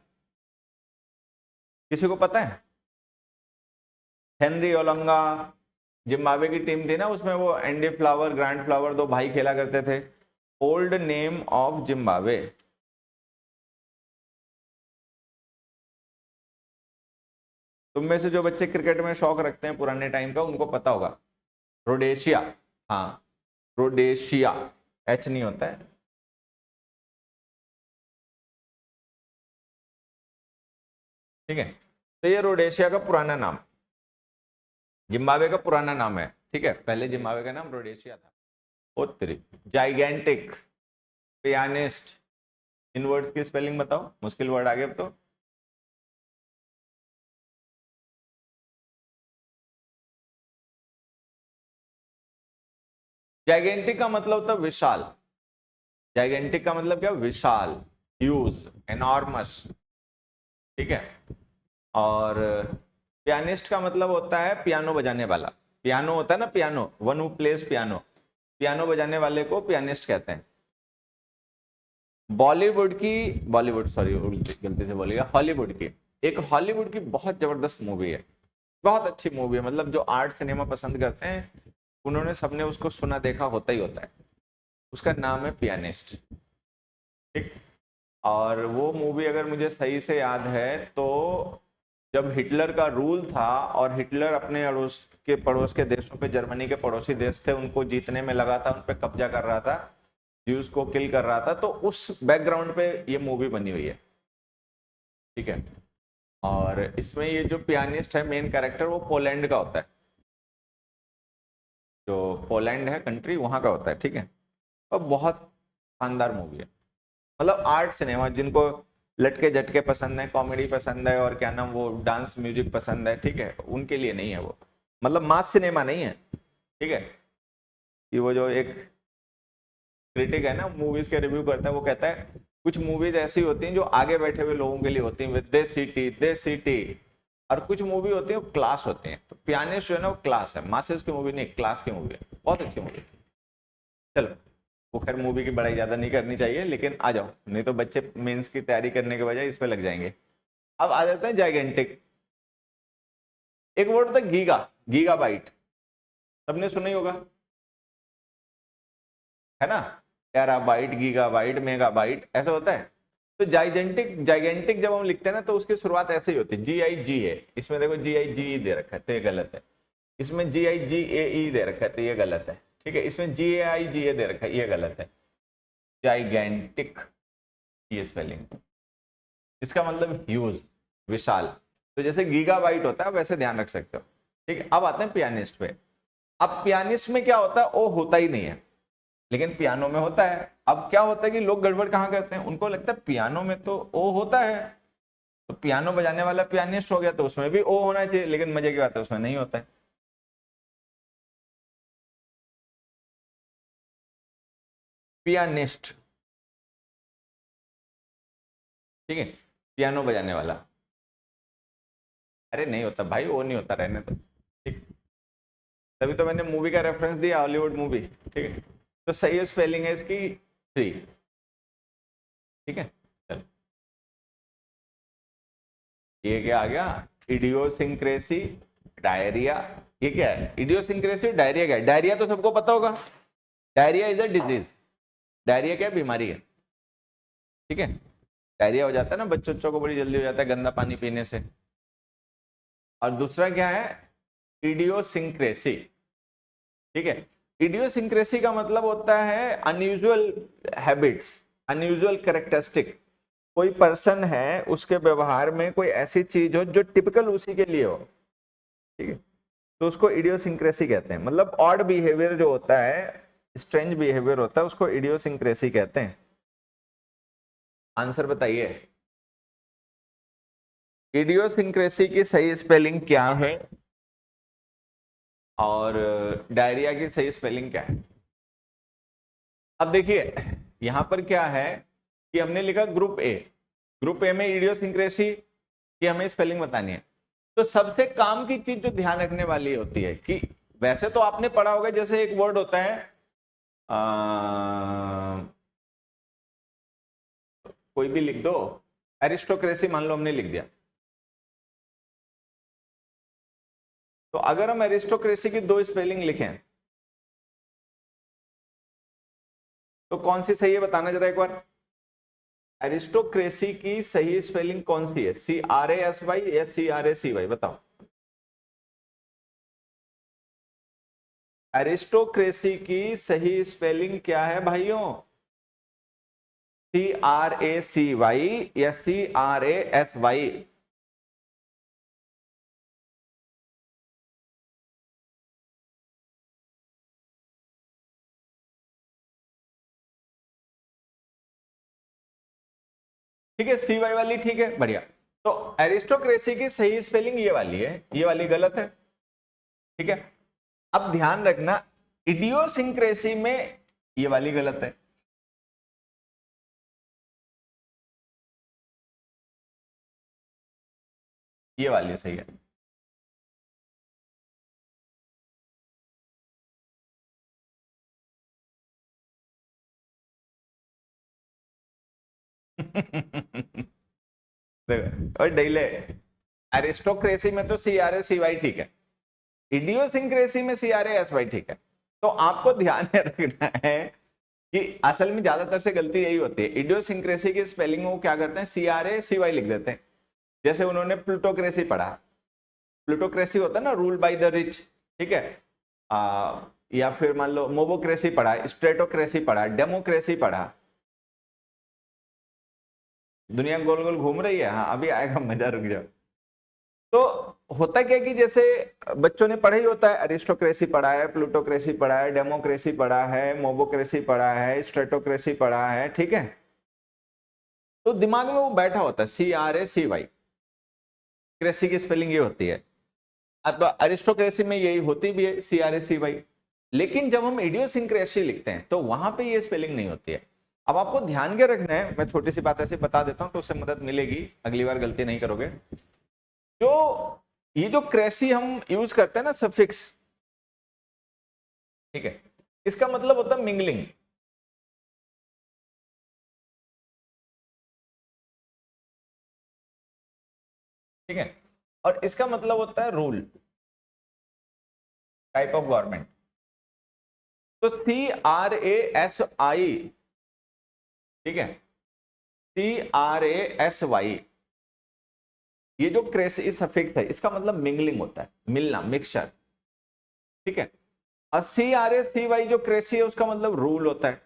किसी को पता है? हेनरी ओलंगा, जिम्बाब्वे की टीम थी ना, उसमें वो एंडी फ्लावर, ग्रैंड फ्लावर, दो भाई खेला करते थे। Old name of Zimbabwe. तुम में से जो बच्चे क्रिकेट में शौक रखते हैं पुराने टाइम का, उनको पता होगा, रोडेशिया। हाँ, रोडेशिया, एच नहीं होता है। ठीक है, तो ये रोडेशिया का पुराना नाम, जिम्बाब्वे का पुराना नाम है। ठीक है, पहले जिम्बाब्वे का नाम रोडेशिया था। उत्तरी, जाइगेंटिक, पियानिस्ट, इन वर्ड्स की स्पेलिंग बताओ, मुश्किल वर्ड आ गए अब तो। जाइगेंटिक का मतलब होता है विशाल। जाइगेंटिक का मतलब क्या? विशाल, ह्यूज, एनॉर्मस। ठीक है, और पियानिस्ट का मतलब होता है पियानो बजाने वाला। पियानो होता है ना, piano, one who plays piano, piano बजाने वाले को पियानिस्ट कहते हैं। बॉलीवुड की, बॉलीवुड सॉरी गलती से बोलेगा, हॉलीवुड की, एक हॉलीवुड की बहुत जबरदस्त मूवी है, बहुत अच्छी मूवी है, मतलब जो आर्ट सिनेमा पसंद करते हैं उन्होंने सबने उसको सुना देखा होता ही होता है। उसका नाम है पियानिस्ट। ठीक, और वो मूवी अगर मुझे सही से याद है तो जब हिटलर का रूल था और हिटलर अपने पड़ोस के देशों पे, जर्मनी के पड़ोसी देश थे, उनको जीतने में लगा था, उन पे कब्जा कर रहा था, ज्यूस को किल कर रहा था, तो उस बैकग्राउंड पे ये मूवी बनी हुई है। ठीक है, और इसमें ये जो पियानिस्ट है मेन कैरेक्टर वो पोलैंड का होता है, जो पोलैंड है कंट्री वहां का होता है, ठीक है। और बहुत शानदार मूवी है, मतलब आर्ट सिनेमा, जिनको लटके झटके पसंद है, कॉमेडी पसंद है और क्या नाम वो डांस म्यूजिक पसंद है, ठीक है, उनके लिए नहीं है वो, मतलब मास सिनेमा नहीं है, ठीक है। कि वो जो एक क्रिटिक है ना मूवीज के रिव्यू करता है, वो कहता है कुछ मूवीज ऐसी होती हैं जो आगे बैठे हुए लोगों के लिए होती हैं, दे सिटी, और कुछ मूवी होती है वो क्लास होती हैं। तो पियानिस्ट जो है ना वो क्लास है, मासेस की मूवी नहीं, क्लास की मूवी है, बहुत अच्छी मूवी। चलो वो खैर मूवी की बड़ाई ज्यादा नहीं करनी चाहिए, लेकिन आ जाओ, नहीं तो बच्चे मेंस की तैयारी करने के बजाय इस पे लग जाएंगे। अब आ जाते हैं जाइगेंटिक। एक वर्ड होता है गीगा, गीगाबाइट, सबने सुना ही होगा, है ना, टेराबाइट, गीगाबाइट, मेगाबाइट, ऐसा होता है। तो जाइजेंटिक, जाइगेंटिक जब हम लिखते हैं ना तो उसकी शुरुआत ऐसे ही होती है, GIG है, इसमें देखो GIGE दे रखा है तो ये गलत है, इसमें GIGAE दे रखा है तो ये गलत है, ठीक है, इसमें GAIGA दे रखा है, ये गलत है। जाइगेंटिक, ये स्पेलिंग, इसका मतलब ह्यूज, विशाल। तो जैसे गीगाबाइट होता है वैसे ध्यान रख सकते हो, ठीक है। अब आते हैं पियानिस्ट पे। अब पियानिस्ट में क्या होता है, ओ होता ही नहीं है, लेकिन पियानो में होता है। अब क्या होता है कि लोग गड़बड़ कहाँ करते हैं, उनको लगता है पियानो में तो ओ होता है, तो पियानो बजाने वाला पियानिस्ट हो गया तो उसमें भी ओ होना चाहिए, लेकिन मजे की बात है उसमें नहीं होता है। पियानिस्ट, ठीक है, पियानो बजाने वाला, अरे नहीं होता भाई, वो नहीं होता, रहने तो, ठीक। तभी तो मैंने मूवी का रेफरेंस दिया, हॉलीवुड मूवी, ठीक है। तो सही स्पेलिंग है इसकी थ्री, ठीक है। चलो ये क्या आ गया, इडियोसिंक्रेसी, डायरिया। ये क्या है, इडियोसिंक्रेसी, डायरिया क्या है, डायरिया तो सबको पता होगा, diarrhoea is a disease, diarrhoea क्या है, बीमारी है, ठीक है। डायरिया हो जाता है ना बच्चों बच्चों को, बड़ी जल्दी हो जाता है गंदा पानी पीने से। और दूसरा क्या है, इडियोसिंक्रेसी, ठीक है। इडियोसिंक्रेसी का मतलब होता है अनयूजुअल हैबिट्स, अनयूजुअल कैरेक्टरिस्टिक, कोई पर्सन है उसके व्यवहार में कोई ऐसी चीज हो जो टिपिकल उसी के लिए हो, ठीक है, तो उसको इडियोसिंक्रेसी कहते हैं। मतलब ऑड बिहेवियर जो होता है, स्ट्रेंज बिहेवियर होता है, उसको इडियोसिंक्रेसी कहते हैं। आंसर बताइए, इडियोसिंक्रेसी की सही स्पेलिंग क्या है और डायरिया की सही स्पेलिंग क्या है। अब देखिए यहां पर क्या है कि हमने लिखा ग्रुप ए, ग्रुप ए में इडियोसिंक्रेसी की हमें स्पेलिंग बतानी है। तो सबसे काम की चीज जो ध्यान रखने वाली होती है कि वैसे तो आपने पढ़ा होगा, जैसे एक वर्ड होता है कोई भी लिख दो, एरिस्टोक्रेसी मान लो हमने लिख दिया, तो अगर हम एरिस्टोक्रेसी की दो स्पेलिंग लिखें तो कौन सी सही है बताना जरा एक बार। एरिस्टोक्रेसी की सही स्पेलिंग कौन सी है, CRASY या CRACY, बताओ। एरिस्टोक्रेसी की सही स्पेलिंग क्या है भाइयों, CRACY या CRASY। ठीक है, CY वाली ठीक है, बढ़िया। तो एरिस्टोक्रेसी की सही स्पेलिंग ये वाली है, ये वाली गलत है, ठीक है। अब ध्यान रखना, इडियोसिंक्रेसी में ये वाली गलत है, ये वाली सही है। देखो और डीले, एरिस्टोक्रेसी में तो CRACY ठीक है, इडियोसिंक्रेसी में CRASY ठीक है। तो आपको ध्यान में रखना है कि असल में ज्यादातर से गलती यही होती है, इडियोसिंक्रेसी की स्पेलिंग वो क्या करते हैं, CRACY लिख देते हैं। जैसे उन्होंने प्लूटोक्रेसी पढ़ा, प्लूटोक्रेसी होता है ना रूल बाय द रिच, ठीक है। या फिर मान लो मोबोक्रेसी पढ़ा, स्ट्रेटोक्रेसी पढ़ा, डेमोक्रेसी पढ़ा। दुनिया गोल गोल घूम रही है, हाँ अभी आएगा मजा, रुक जाओ। तो होता क्या कि जैसे बच्चों ने पढ़ा ही होता है, अरिस्टोक्रेसी पढ़ा है, प्लूटोक्रेसी पढ़ा है, डेमोक्रेसी पढ़ा है, मोबोक्रेसी पढ़ा है, स्ट्रेटोक्रेसी पढ़ा है, ठीक है। तो दिमाग में वो बैठा होता है CRACY, क्रेसी की स्पेलिंग ये होती है। अब अरिस्टोक्रेसी में यही होती भी है CRACY, लेकिन जब हम इडियोसिंक्रेसी लिखते हैं तो वहां पे ये स्पेलिंग नहीं होती है। अब आपको ध्यान क्या रखना है, मैं छोटी सी बात ऐसे बता देता हूं तो उससे मदद मिलेगी, अगली बार गलती नहीं करोगे। जो ये जो क्रेसी हम यूज करते हैं ना सफिक्स, ठीक है, इसका मतलब होता है मिंगलिंग। ठीक है, और इसका मतलब होता है रूल, टाइप ऑफ गवर्नमेंट। तो CRASI, ठीक है, CRASY, ये जो क्रेसी सफिक्स है इसका मतलब मिंगलिंग होता है, मिलना, मिक्सचर। ठीक है, और CRACY जो क्रेसी है उसका मतलब रूल होता है,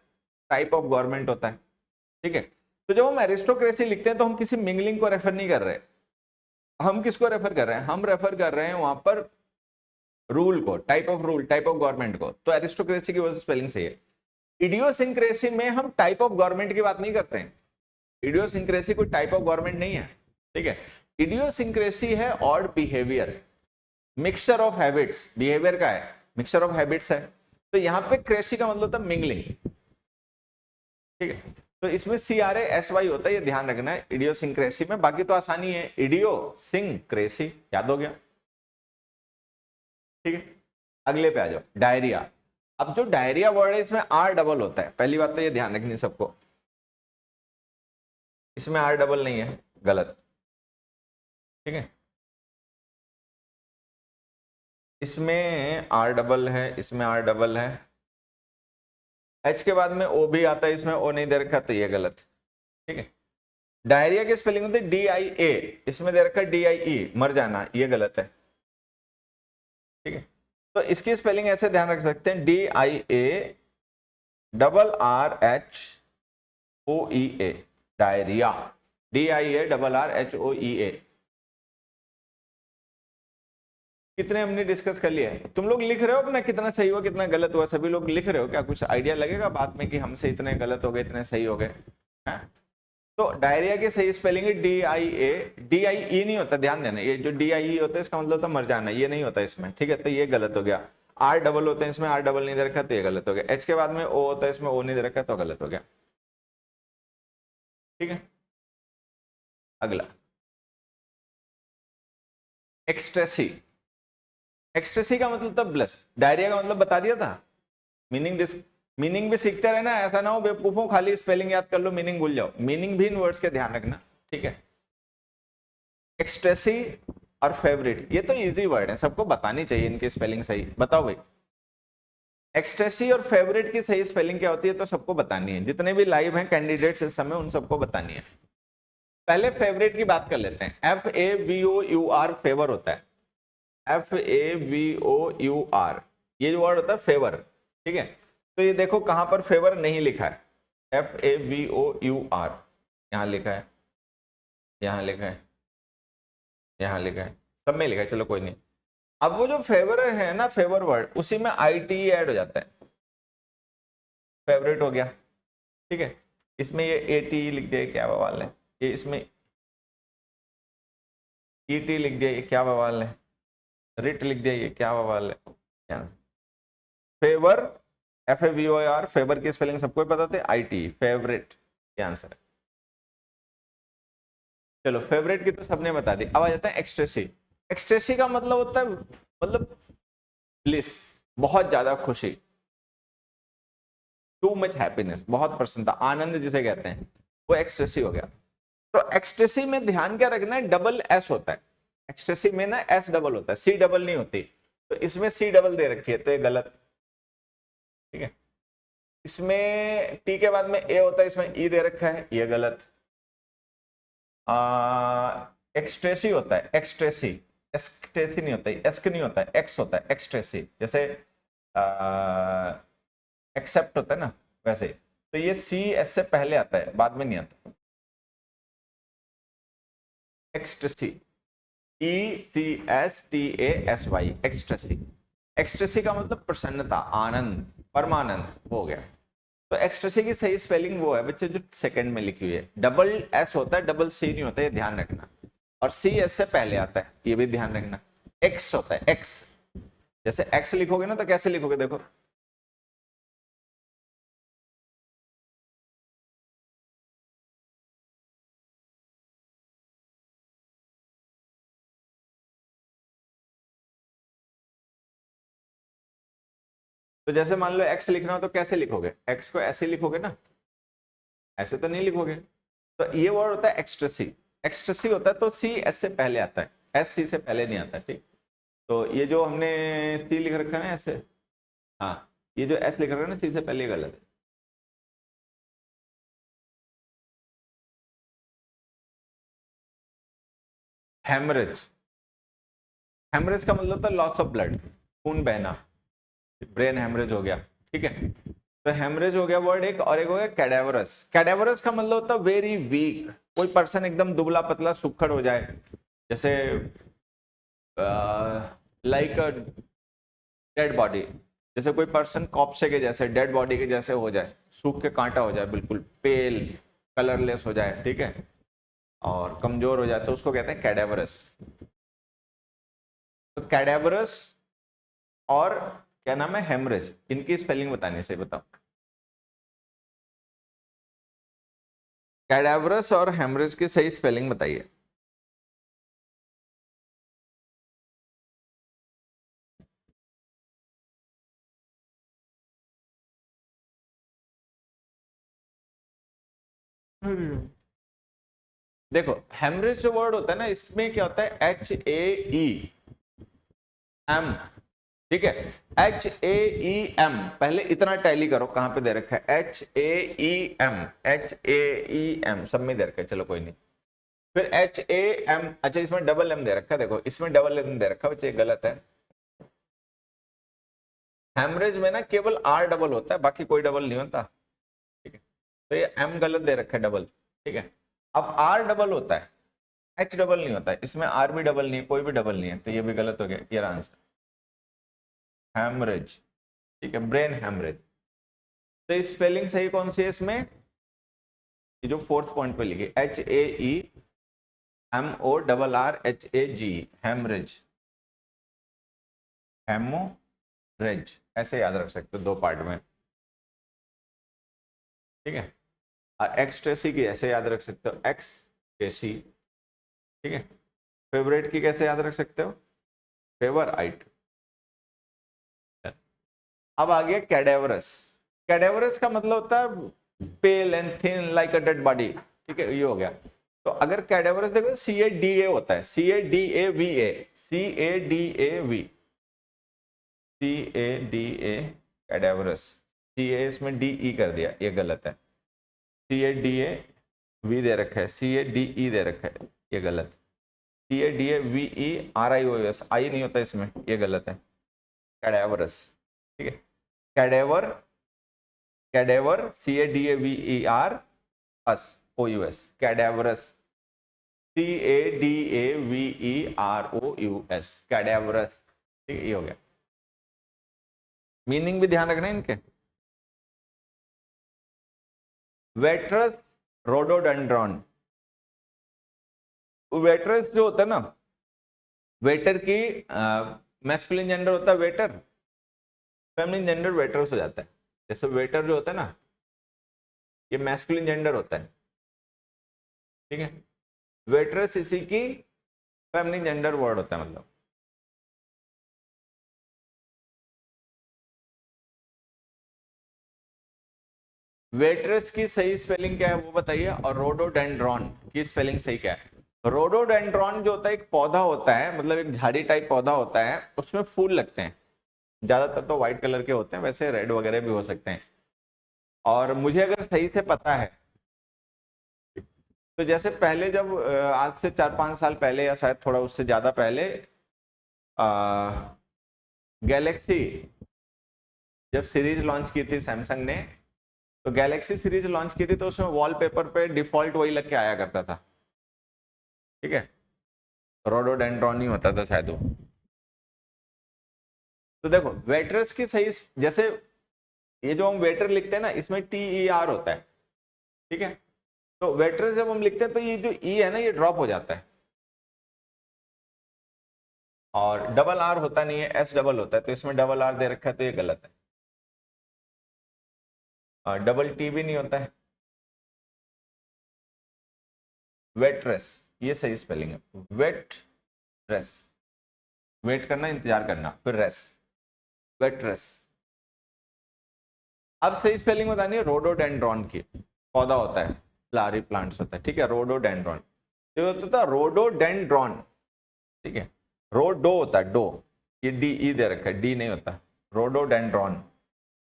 टाइप ऑफ गवर्नमेंट होता है। ठीक है, तो जब हम एरिस्टोक्रेसी लिखते हैं तो हम किसी मिंगलिंग को रेफर नहीं कर रहे, हम किसको रेफर कर रहे हैं, हम रेफर कर रहे हैं वहां पर रूल को, type of rule, type of government को। तो एरिस्टोक्रेसी की वजह से स्पेलिंग सही है। इडियोसिंक्रेसी में हम टाइप ऑफ गवर्नमेंट की बात नहीं करते हैं, इडियोसिंक्रेसी कोई टाइप ऑफ गवर्नमेंट नहीं है। ठीक है, इडियोसिंक्रेसी है odd behaviour, mixture of habits, behaviour का है, मिक्सचर ऑफ हैबिट्स है। तो यहाँ पे क्रेसी का मतलब होता है मिंगलिंग। ठीक है, तो इसमें CRASY होता है, ये ध्यान रखना है इडियोसिंक्रेसी में। बाकी तो आसानी है, इडियोसिंक्रेसी याद हो गया। ठीक है, अगले पे आ जाओ, डायरिया। अब जो डायरिया वर्ड है इसमें R डबल होता है, पहली बात तो ये ध्यान रखनी सबको, इसमें R डबल नहीं है, गलत। ठीक है, इसमें R डबल है, इसमें R डबल है, H के बाद में O भी आता है, इसमें O नहीं दे रखा तो ये गलत। ठीक है, डायरिया की स्पेलिंग होती है DIA, इसमें दे रखा है DIE, मर जाना, ये गलत है। ठीक है, तो इसकी स्पेलिंग ऐसे ध्यान रख सकते हैं, DIA डायरिया, DIA कितने हमने डिस्कस कर लिया है? तुम लोग लिख रहे हो अपना कितना सही हुआ कितना गलत हुआ, सभी लोग लिख रहे हो क्या? कुछ आइडिया लगेगा बाद में कि हमसे इतने गलत हो गए इतने सही हो गए। तो डायरिया की सही स्पेलिंग है DIA, DIE नहीं होता, ध्यान देना, ये जो DIE होता है इसका मतलब होता है मर जाना, ये नहीं होता इसमें। ठीक है, तो ये गलत हो गया। R डबल होते हैं, इसमें R डबल नहीं दे रखा तो ये गलत हो गया। H के बाद में O होता है, इसमें O नहीं दे रखा तो गलत हो गया। ठीक है, अगला एक्सट्रेसी। एक्सट्रेसी का मतलब था ब्लस, डायरिया का मतलब बता दिया था। मीनिंग भी सीखते रहना, ऐसा ना हो बेवकूफों खाली स्पेलिंग याद कर लो मीनिंग भूल जाओ, मीनिंग भी इन वर्ड्स के ध्यान रखना। ठीक है, एक्सट्रेसी और फेवरेट ये तो इजी वर्ड है, सबको बतानी चाहिए इनकी स्पेलिंग सही। बताओ भाई, एक्सट्रेसी और फेवरेट की सही स्पेलिंग क्या होती है? तो सबको बतानी है, जितने भी लाइव हैं कैंडिडेट्स इस समय उन सबको बतानी है। पहले फेवरेट की बात कर लेते हैं। FAVOUR फेवर होता है, FAVOUR ये जो वर्ड होता है फेवर। ठीक है, तो ये देखो कहां पर फेवर नहीं लिखा है, FAVOUR यहां लिखा है, यहां लिखा है, यहां लिखा है, सब में लिखा है, चलो कोई नहीं। अब वो जो फेवर है ना, फेवर वर्ड, उसी में IT ऐड हो जाता है, फेवरेट हो गया। ठीक है, इसमें ये ATE लिख दिया, क्या बवाल है, ये इसमें ET लिख दिया, ये क्या बवाल है, रिट लिख दिया, ये क्या बवाल है। फेवर, FAVOR फेवर की स्पेलिंग सबको पता थे, IT फेवरेट ये आंसर है। चलो फेवरेट की तो सबने बता दी। अब आ जाता है एक्सट्रेसी। एक्सट्रेसी का मतलब होता है मतलब ब्लिस, बहुत ज्यादा खुशी, टू मच हैप्पीनेस, बहुत प्रसन्नता, आनंद जिसे कहते हैं, वो एक्सट्रेसी हो गया। तो एक्सट्रेसी में ध्यान क्या रखना है, डबल S होता है एक्सट्रेसी में ना, S डबल होता है, C डबल नहीं होती। तो इसमें C डबल दे रखी है तो ये गलत। ठीक है, इसमें T के बाद में A होता है, इसमें E दे रखा है, ये गलत। एक्सट्रेसी होता है, एक्सट्रेसी, एक्सट्रेसी नहीं होता है, एस्क नहीं होता है, एक्स होता है एक्सट्रेसी, जैसे एक्सेप्ट होता है ना वैसे। तो ये CS से पहले आता है, बाद में नहीं आता। एक्सट्रेसी, ECSTASY, एक्सटेसी। एक्सटेसी का मतलब प्रसन्नता, आनंद, परमानंद हो गया। तो एक्सटेसी की सही स्पेलिंग वो है बच्चे जो सेकंड में लिखी हुई है। डबल एस होता है, डबल सी नहीं होता, ये ध्यान रखना। और सी एस से पहले आता है, ये भी ध्यान रखना। एक्स होता है, एक्स। जैसे एक्स लिखोगे ना तो कैसे लिखोगे, देखो तो जैसे मान लो एक्स लिखना हो तो कैसे लिखोगे, एक्स को ऐसे लिखोगे ना, ऐसे तो नहीं लिखोगे। तो ये वर्ड होता है एक्सट्रेसी। एक्सट्रेसी होता है तो सी एस से पहले आता है, एस सी से पहले नहीं आता, ठीक। तो ये जो हमने सी लिख रखा है ना ऐसे, हाँ, ये जो एस लिख रखा है ना सी से पहले, गलत है। हेमरेज, हेमरेज का मतलब होता है लॉस ऑफ ब्लड, खून बहना, ब्रेन हेमरेज हो गया, ठीक है। तो हेमरेज हो गया वर्ड एक, और एक हो गया कैडेवरस। कैडेवरस का मतलब होता है वेरी वीक, कोई पर्सन एकदम दुबला पतला सुक्खड़ हो जाए, जैसे लाइक अ डेड बॉडी, जैसे कोई पर्सन कॉप्से के जैसे, डेड बॉडी के जैसे हो जाए, सूख के कांटा हो जाए, बिल्कुल पेल, कलरलेस हो जाए, ठीक है, और कमजोर हो जाए, तो उसको कहते हैं कैडेवरस। तो कैडेवरस और क्या नाम है, हेमरेज, इनकी स्पेलिंग बताने से बताओ। कैडावरस और हेमरेज की सही स्पेलिंग बताइए। देखो हेमरेज जो वर्ड होता है ना, इसमें क्या होता है, HAEM, ठीक है, HAEM। पहले इतना टैली करो, कहां पे दे रखा है, HAEM, HAEM सब में दे रखा है, चलो कोई नहीं। फिर HAM, अच्छा इसमें डबल एम दे रखा है, देखो इसमें डबल एम दे रखा है बच्चे, गलत है। हेमरेज में ना केवल R डबल होता है, बाकी कोई डबल नहीं होता, ठीक है। तो ये M गलत दे रखा है, डबल, ठीक है। अब R डबल होता है, H डबल नहीं होता है, इसमें R भी डबल नहीं है, कोई भी डबल नहीं है, तो ये भी गलत हो गया, ये आंसर हेमरेज, ठीक है, ब्रेन हेमरेज। तो स्पेलिंग सही कौन सी है इसमें, ये जो फोर्थ पॉइंट पे लिखी, HAEMORRHAG, हेमरेज, हेमोरेज, ऐसे याद रख सकते हो दो पार्ट में, ठीक है। और एक्सट्रेसी की ऐसे याद रख सकते हो, एक्स टेसी, ठीक है। फेवरेट की कैसे याद रख सकते हो, फेवराइट। अब आ गया कैडेवरस। कैडेवरस का मतलब होता है pale and thin like a dead body, ठीक है, ये हो गया। तो अगर कैडेवरस देखो CADA होता है, CADAVA, CADAV, CADA, कैडेवरस, CA इसमें DE कर दिया, ये गलत है। CADAV दे रखा है, CADE दे रखा है, ये गलत। CADAVERIOS, आई नहीं होता इसमें, ये गलत है। कैडेवरस, ठीक है, कैडेवर, कैडेवर, CADAVEROUS, कैडेवरस, CADAVEROUS, कैडेवरस, ठीक है, ये हो गया। मीनिंग भी ध्यान रखना है इनके। वेट्रस रोडोडेंड्रॉन, वेट्रस जो होता है ना, वेटर की मैस्कुलिन जेंडर होता है वेटर, फेमिनिन जेंडर वेटर्स हो जाता है। जैसे वेटर जो होता है ना, ये मैस्कुलिन जेंडर होता है, ठीक है। वेटरस इसी की फेमिनिन जेंडर वर्ड होता है, मतलब वेटरस की सही स्पेलिंग क्या है वो बताइए, और रोडोडेंड्रॉन की स्पेलिंग सही क्या है। रोडोडेंड्रॉन जो होता है एक पौधा होता है, मतलब एक झाड़ी टाइप पौधा होता है, उसमें फूल लगते हैं, ज्यादातर तो व्हाइट कलर के होते हैं, वैसे रेड वगैरह भी हो सकते हैं। और मुझे अगर सही से पता है तो जैसे पहले जब आज से 4-5 साल पहले या शायद थोड़ा उससे ज्यादा पहले गैलेक्सी जब सीरीज लॉन्च की थी सैमसंग ने, तो गैलेक्सी सीरीज लॉन्च की थी तो उसमें वॉलपेपर पे डिफॉल्ट वही लग के आया करता था, ठीक है। रोडोडेंड्रॉन ही होता था शायद वो। तो देखो वेटरस की सही, जैसे ये जो हम वेटर लिखते हैं ना, इसमें TER होता है, ठीक है। तो वेटरस जब हम लिखते हैं तो ये जो ई है ना, ये ड्रॉप हो जाता है, और डबल आर होता नहीं है, S डबल होता है, तो इसमें डबल आर दे रखा है, तो ये गलत है। और डबल टी भी नहीं होता है। वेटरस, ये सही स्पेलिंग है, वेटरस, वेट करना, इंतजार करना, फिर रेस, वेटरस। अब सही स्पेलिंग बतानी है रोडोडेंड्रॉन की, पौधा होता है, फ्लावरी प्लांट्स होता है, ठीक है, रोडोडेंड्रॉन। तो होता था रोडोडेंड्रॉन, ठीक है, रोडो होता है, डो, ये DE दे रखा है, डी नहीं होता, रोडोडेंड्रॉन,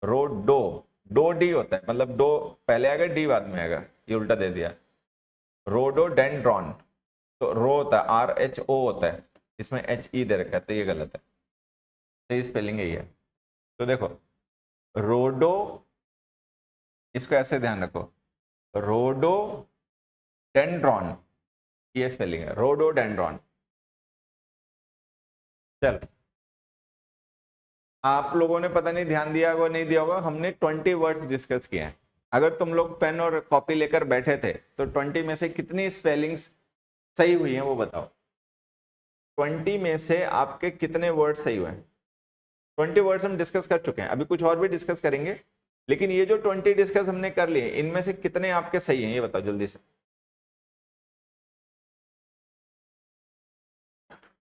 रोडो, डो डी होता है, मतलब डो पहले आएगा, डी बाद में आएगा, ये उल्टा दे दिया, रोडोडेंड्रॉन। तो रो होता है, RHO होता है, इसमें HE दे रखा है, तो ये गलत है, सही स्पेलिंग यही है। तो देखो रोडो, इसको ऐसे ध्यान रखो, रोडोडेंड्रॉन, ये स्पेलिंग है, रोडोडेंड्रॉन। चल, आप लोगों ने पता नहीं ध्यान दिया होगा नहीं दिया होगा, हमने 20 वर्ड्स डिस्कस किए हैं। अगर तुम लोग पेन और कॉपी लेकर बैठे थे तो 20 में से कितनी स्पेलिंग्स सही हुई हैं वो बताओ। 20 में से आपके कितने वर्ड सही हुए हैं? 20 वर्ड्स हम डिस्कस कर चुके हैं, अभी कुछ और भी डिस्कस करेंगे, लेकिन ये जो 20 डिस्कस हमने कर लिए, इनमें से कितने आपके सही हैं ये बताओ जल्दी से।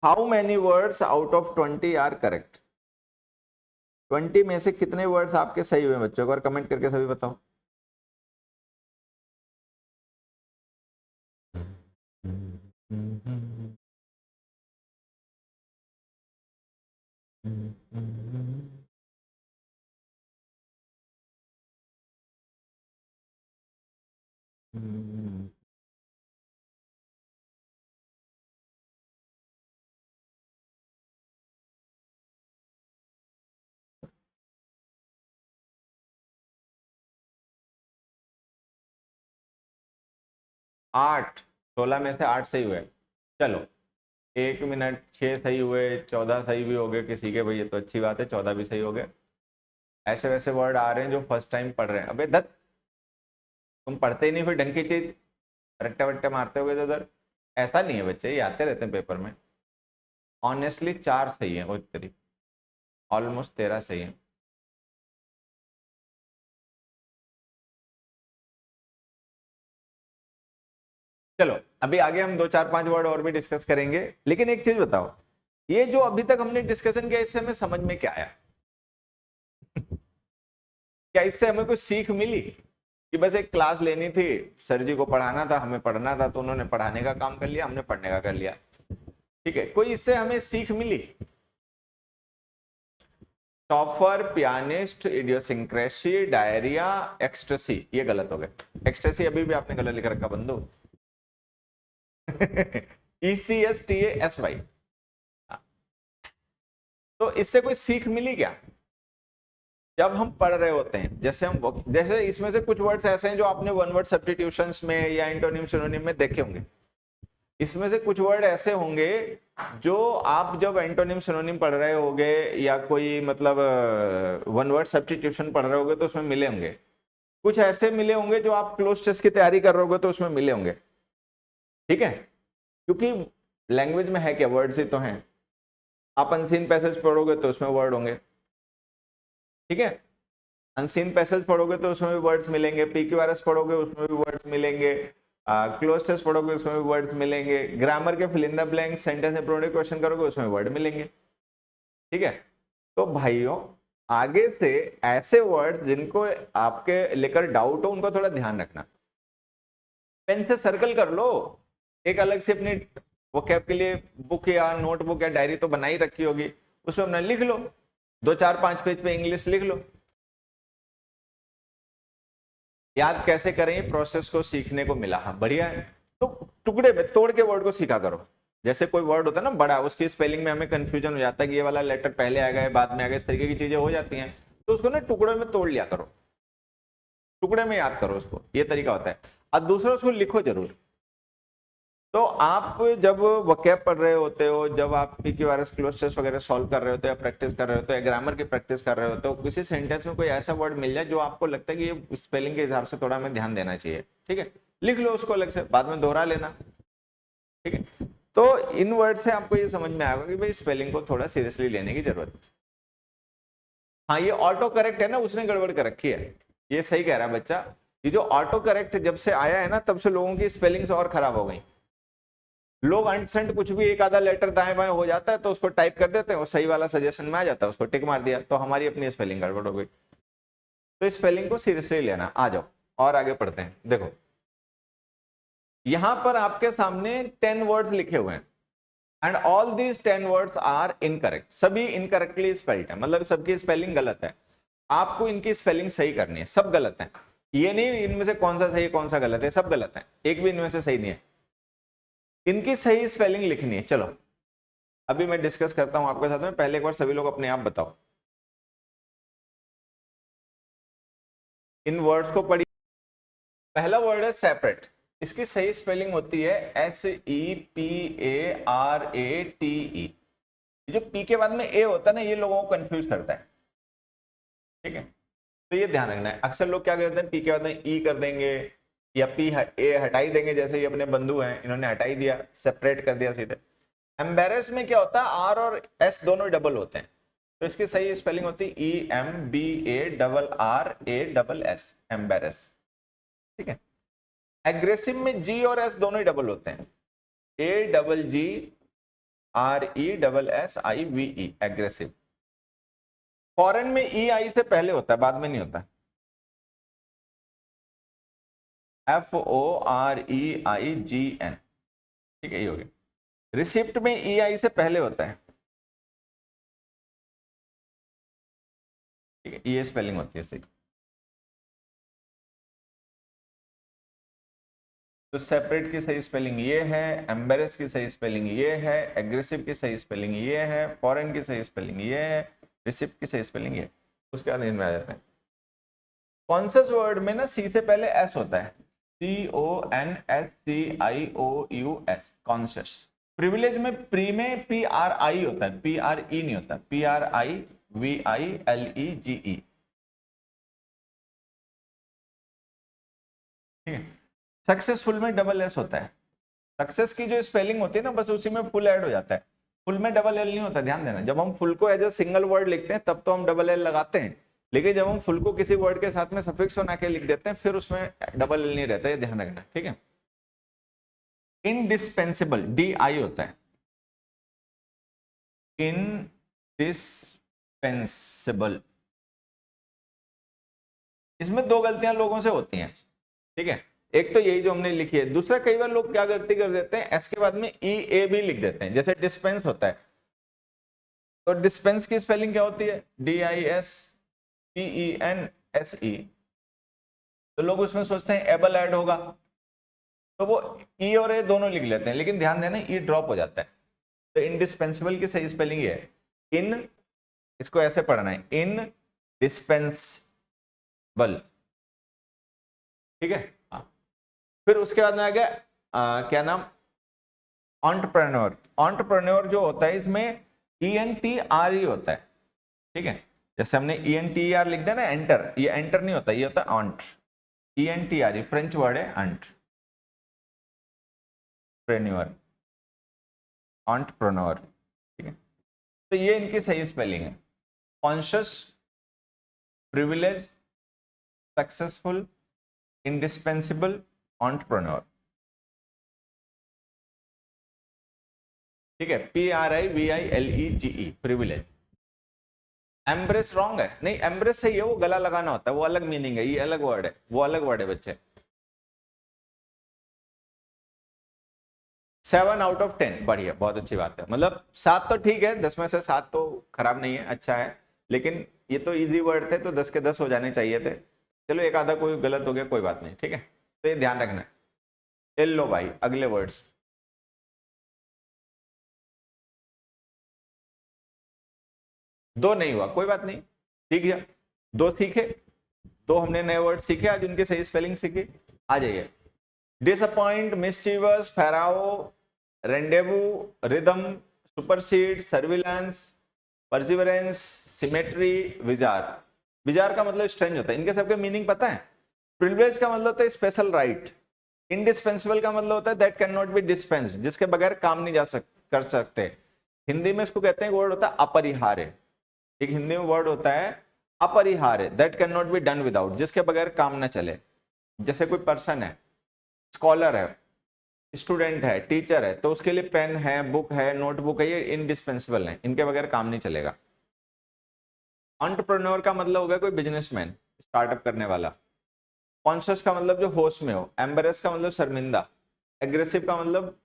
How many words out of 20 are correct? 20 में से कितने वर्ड्स आपके सही हुए बच्चों को, और कमेंट करके सभी बताओ। आठ, 16 में से 8 सही हुए। चलो 1 मिनट, 6 सही हुए, 14 सही भी हो गए किसी के, भैया तो अच्छी बात है, 14 भी सही हो गए। ऐसे वैसे वर्ड आ रहे हैं जो फर्स्ट टाइम पढ़ रहे हैं, अबे दत्त तुम पढ़ते ही नहीं फिर ढंग की चीज, रट्टे वट्टे मारते हो इधर। ऐसा नहीं है बच्चे, ये आते रहते हैं पेपर में। ऑनेस्टली 4 सही है, वो तेरी ऑलमोस्ट 13 सही है। चलो अभी आगे हम 2 4 5 वर्ड और भी डिस्कस करेंगे, लेकिन एक चीज बताओ, ये जो अभी तक हमने डिस्कशन किया इससे हमें समझ में क्या आया? क्या इससे हमें कुछ सीख मिली कि बस एक क्लास लेनी थी, सर जी को पढ़ाना था, हमें पढ़ना था, तो उन्होंने पढ़ाने का काम कर लिया, हमने पढ़ने का कर लिया, ठीक है? कोई इससे हमें सीख मिली? टॉफर, पियानिस्ट, इडियोसिंक्रेसी, डायरिया, एक्सटेसी, ये गलत हो गए। एक्सटेसी अभी भी आपने गलत लिख रखा बंधु। ECSTASY। तो इससे कोई सीख मिली क्या? जब हम पढ़ रहे होते हैं, जैसे इसमें से कुछ वर्ड्स ऐसे हैं जो आपने वन वर्ड सब्स्टिट्यूशंस में या एंटोनिम सिनोनिम में देखे होंगे। इसमें से कुछ वर्ड ऐसे होंगे जो आप जब एंटोनिम सिनोनिम पढ़ रहे होगे या कोई मतलब वन वर्ड सब्स्टिट्यूशन पढ़ रहे होगे तो उसमें मिले होंगे। कुछ ऐसे मिले होंगे जो आप क्लोज टेस्ट की तैयारी कर रहे होगे तो उसमें मिले होंगे, ठीक है? क्योंकि लैंग्वेज में है क्या, वर्ड्स ही तो हैं। आप अनसीन पैसेज पढ़ोगे तो उसमें वर्ड होंगे, ठीक है? अनसीन पैसेज पढ़ोगे तो उसमें भी वर्ड्स मिलेंगे, PQRS पढ़ोगे उसमें भी वर्ड्स मिलेंगे, क्लोज टेस्ट पढ़ोगे उसमें भी वर्ड्स मिलेंगे, ग्रामर के fill in the blank, sentence improvement question करोगे उसमें वर्ड मिलेंगे, ठीक है? तो भाइयों आगे से ऐसे वर्ड्स जिनको आपके लेकर डाउट हो उनको थोड़ा ध्यान रखना, पेन से सर्कल कर लो, एक अलग से अपनी वोकैब के लिए बुक या नोटबुक या डायरी तो बनाई रखी होगी, उसमें अपना लिख लो, 2 4 5 पेज पे इंग्लिश लिख लो। याद कैसे करें, प्रोसेस को सीखने को मिला, हाँ बढ़िया है। तो टुकड़े में तोड़ के वर्ड को सीखा करो। जैसे कोई वर्ड होता है ना बड़ा, उसकी स्पेलिंग में हमें कंफ्यूजन हो जाता है कि ये वाला लेटर पहले आ गया बाद में आ गया, इस तरीके की चीजें हो जाती हैं, तो उसको ना टुकड़ों में तोड़ लिया करो, टुकड़े में याद करो उसको, ये तरीका होता है। और दूसरा उसको लिखो जरूर, तो आप जब वोकैब पढ़ रहे होते हो, जब आप PQRS क्लोज टेस्ट वगैरह सॉल्व कर रहे होते हो या प्रैक्टिस कर रहे होते हो या ग्रामर की प्रैक्टिस कर रहे होते हो, किसी सेंटेंस में कोई ऐसा वर्ड मिल जाए जो आपको लगता है कि ये स्पेलिंग के हिसाब से थोड़ा हमें ध्यान देना चाहिए, ठीक है, लिख लो उसको अलग से, बाद में दोहरा लेना, ठीक है। तो इन वर्ड से आपको ये समझ में आएगा कि भाई स्पेलिंग को थोड़ा सीरियसली लेने की जरूरत है। हाँ, ये ऑटो करेक्ट है ना, उसने गड़बड़ कर रखी है, ये सही कह रहा है बच्चा। ये जो ऑटो करेक्ट जब से आया है ना, तब से लोगों की स्पेलिंग्स और खराब हो गई। लोग अंटसेंट कुछ भी एक आधा लेटर दाएं बाएं हो जाता है तो उसको टाइप कर देते हैं, वो सही वाला सजेशन में आ जाता है, उसको टिक मार दिया, तो हमारी अपनी स्पेलिंग गड़बड़ हो गई। तो स्पेलिंग को सीरियसली लेना। आ जाओ और आगे पढ़ते हैं। देखो यहां पर आपके सामने 10 वर्ड्स लिखे हुए हैं and all these 10 words are incorrect. सभी इनकरेक्टली स्पेल्ड है, मतलब सबकी स्पेलिंग गलत है। आपको इनकी स्पेलिंग सही करनी है, सब गलत है। ये नहीं इनमें से कौन सा सही है कौन सा गलत है, सब गलत है, एक भी इनमें से सही नहीं है। इनकी सही स्पेलिंग लिखनी है। चलो अभी मैं डिस्कस करता हूं आपके साथ में, पहले एक बार सभी लोग अपने आप बताओ। इन वर्ड्स को पढ़िए। पहला वर्ड है सेपरेट, इसकी सही स्पेलिंग होती है SEPARATE। जो पी के बाद में ए होता है ना, ये लोगों को कंफ्यूज करता है, ठीक है, तो ये ध्यान रखना है। अक्सर लोग क्या करते हैं, पी के बाद में ई कर देंगे या ए हटाई देंगे, जैसे ये अपने बंधु हैं, इन्होंने हटाई दिया, सेपरेट कर दिया सीधे। एम्बेरस में क्या होता है, आर और एस दोनों डबल होते हैं, तो इसकी सही स्पेलिंग होती है EMBARRASS, एम्बेरस, ठीक है। एग्रेसिव में जी और एस दोनों ही डबल होते हैं, AGGRESSIVE, एग्रेसिव। फॉरेन में EI से पहले होता है, बाद में नहीं होता। FOREIGN, ठीक है, ये हो गया। रिसिप्ट में EI से पहले होता है, ठीक है, ये स्पेलिंग होती है सही। तो सेपरेट की सही स्पेलिंग ये है, एम्बेरस की सही स्पेलिंग ये है, एग्रेसिव की सही स्पेलिंग ये है, फॉरेन की सही स्पेलिंग ये है, रिसिप्ट की सही स्पेलिंग ये। उसके बाद इनमें आ जाते हैं। कॉन्शियस वर्ड में ना सी से पहले एस होता है, CONSCIOUS, कॉन्शियस। प्रिविलेज में प्री में PRI होता है, PRE नहीं होता, PRIVILEGE, ठीक है। सक्सेसफुल में डबल एस होता है। सक्सेस की जो स्पेलिंग होती है ना, बस उसी में फुल ऐड हो जाता है, फुल में डबल एल नहीं होता, ध्यान देना। जब हम फुल को एज ए सिंगल वर्ड लिखते हैं तब तो हम डबल एल लगाते हैं, लेकिन जब हम फुल को किसी वर्ड के साथ में सफिक्स बना के लिख देते हैं फिर उसमें डबल एल नहीं रहता, ये ध्यान रखना, ठीक है। इनडिस्पेंसिबल, DI होता है, इनडिस्पेंसिबल। इसमें दो गलतियां लोगों से होती हैं, ठीक है। एक तो यही जो हमने लिखी है, दूसरा कई बार लोग क्या गलती कर देते हैं, एस के बाद में EA भी लिख देते हैं, जैसे डिस्पेंस होता है। तो डिस्पेंस की स्पेलिंग क्या होती है, DISPENSE। तो लोग उसमें सोचते हैं एबल ऐड होगा, तो वो ई और ए दोनों लिख लेते हैं, लेकिन ध्यान देना ई ड्रॉप हो जाता है। तो इनडिस्पेंसिबल की सही स्पेलिंग ये है, इन, इसको ऐसे पढ़ना है, इनडिस्पेंसिबल, ठीक है। फिर उसके बाद में आ गया क्या नाम, एंटरप्रेन्योर। एंटरप्रेन्योर जो होता है इसमें ENTRE होता है, ठीक है। जैसे हमने ENTER लिख दिया ना, एंटर, ये एंटर नहीं होता, ये होता है एंट, ENTRE, फ्रेंच वर्ड है एंट, प्रेन्योर, एंटरप्रेन्योर, ठीक है। तो ये इनकी सही स्पेलिंग है, conscious, privilege, successful, indispensable, entrepreneur, ठीक है। PRIVILEGE, privilege. एम्ब्रेस रॉन्ग है, नहीं एम्ब्रेस सही है, वो गला लगाना होता है, वो अलग मीनिंग है, ये अलग वर्ड है, वो अलग वर्ड है बच्चे। 7 आउट ऑफ 10, बढ़िया, बहुत अच्छी बात है, मतलब 7 तो ठीक है, 10 में से 7 तो खराब नहीं है, अच्छा है, लेकिन ये तो इजी वर्ड थे तो 10 के 10 हो जाने चाहिए थे। चलो एक आधा कोई गलत हो गया, कोई बात नहीं, ठीक है, तो ये ध्यान रखना है। चल लो भाई अगले वर्ड्स। दो नहीं हुआ, कोई बात नहीं, सीख गया, दो सीखे, दो हमने नए वर्ड सीखे आज, उनके सही स्पेलिंग सीखे। आ जाइए, disappoint, mischievous, pharaoh, rendezvous, rhythm, supersede, surveillance, perseverance, symmetry, bizarre. Bizarre का मतलब स्ट्रेंज होता है। इनके सबके मीनिंग पता है? प्रिविलेज का मतलब होता है स्पेशल राइट। इंडिस्पेंसिबल का मतलब होता है that can not be dispensed, जिसके बगैर काम नहीं कर सकते। हिंदी में इसको कहते हैं, वर्ड होता है अपरिहार्य। एक हिंदी में वर्ड होता है अपरिहार्य, that can not be done without, जिसके बगैर काम ना चले। जैसे कोई पर्सन है, स्कॉलर है, स्टूडेंट है, टीचर है, तो उसके लिए पेन है, बुक है, नोटबुक है, ये इनडिस्पेंसिबल है, इनके बगैर काम नहीं चलेगा। एंटरप्रेन्योर का मतलब हो गया कोई बिजनेसमैन, स्टार्टअप करने वाला। कॉन्शियस का मतलब जो होश में हो। एम्बेरस का मतलब शर्मिंदा। एग्रेसिव का मतलब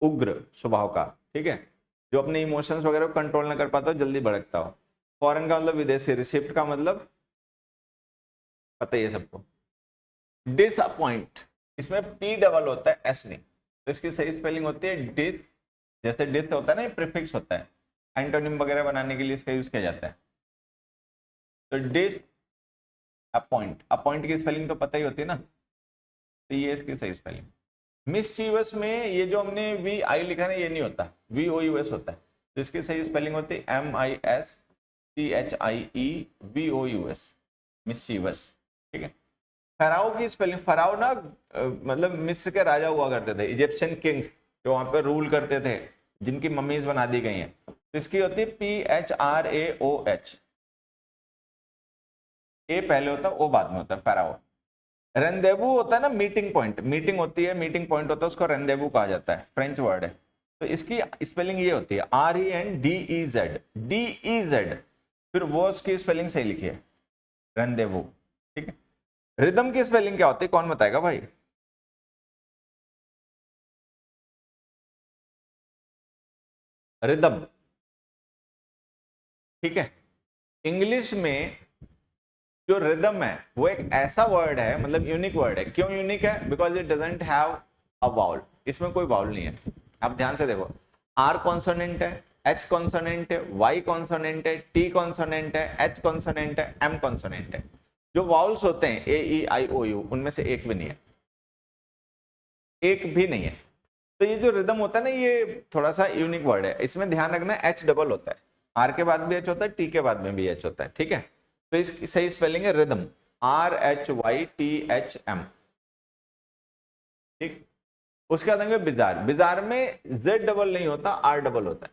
उग्र स्वभाव का, ठीक है, जो अपने इमोशंस वगैरह को कंट्रोल ना कर पाता हो, जल्दी भड़कता हो। फॉरेन का मतलब विदेशी। रिसिप्ट का मतलब पता ही है सबको। डिसअपॉइंट, इसमें पी डबल होता है, एस नहीं, तो इसकी सही स्पेलिंग होती है डिस। जैसे डिस होता है ना, प्रीफिक्स होता है, एंटोनिम वगैरह बनाने के लिए इसका यूज किया जाता है। तो डिस अपॉइंट, अपॉइंट की स्पेलिंग तो पता ही होती है ना, तो ये इसकी सही स्पेलिंग। मिसचीवस में ये जो हमने वी आई लिखा है ये नहीं होता, वी ओ यू एस होता है, तो इसकी सही स्पेलिंग होती है MISCHIEVOUS, मिसचीवस, ठीक है। फराओ की स्पेलिंग, फराओ ना मतलब मिस्र के राजा हुआ करते थे, इजिप्शियन किंग्स जो वहां पे रूल करते थे, जिनकी मम्मीज बना दी गई हैं, तो इसकी होती है PHRAOH। ए पहले होता है, ओ बाद में होता है, फराओ। रेंदेवू होता है ना मीटिंग पॉइंट, मीटिंग होती है, मीटिंग पॉइंट होता है, उसको रेंदेवू कहा जाता है, फ्रेंच वर्ड है। तो इसकी स्पेलिंग ये होती है RENDEZ, DEZ। फिर वो उसकी स्पेलिंग सही लिखी है, रेंदेवू, ठीक है। रिदम की स्पेलिंग क्या होती है, कौन बताएगा भाई? रिदम, ठीक है। इंग्लिश में जो रिदम है वो एक ऐसा वर्ड है, मतलब यूनिक वर्ड है। क्यों यूनिक है? Because it doesn't have a vowel, इसमें कोई वाउल नहीं है। आप ध्यान से देखो, आर कॉन्सोनेंट है, एच कॉन्सोनेंट है, वाई कॉन्सोनेंट है, टी कॉन्सोनेंट है, एच कॉन्सोनेंट है, एम कॉन्सोनेंट है। जो वाउल्स होते हैं AEIOU, उनमें से एक भी नहीं है, एक भी नहीं है। तो ये जो रिदम होता है ना, ये थोड़ा सा यूनिक वर्ड है। इसमें ध्यान रखना एच डबल होता है, आर के बाद भी एच होता है, टी के बाद में भी एच होता है, ठीक है। तो इसकी सही स्पेलिंग है रिदम, RHYTHM, ठीक। उसके बाद आएंगे बिजार। बिजार में जेड डबल नहीं होता, आर डबल होता है।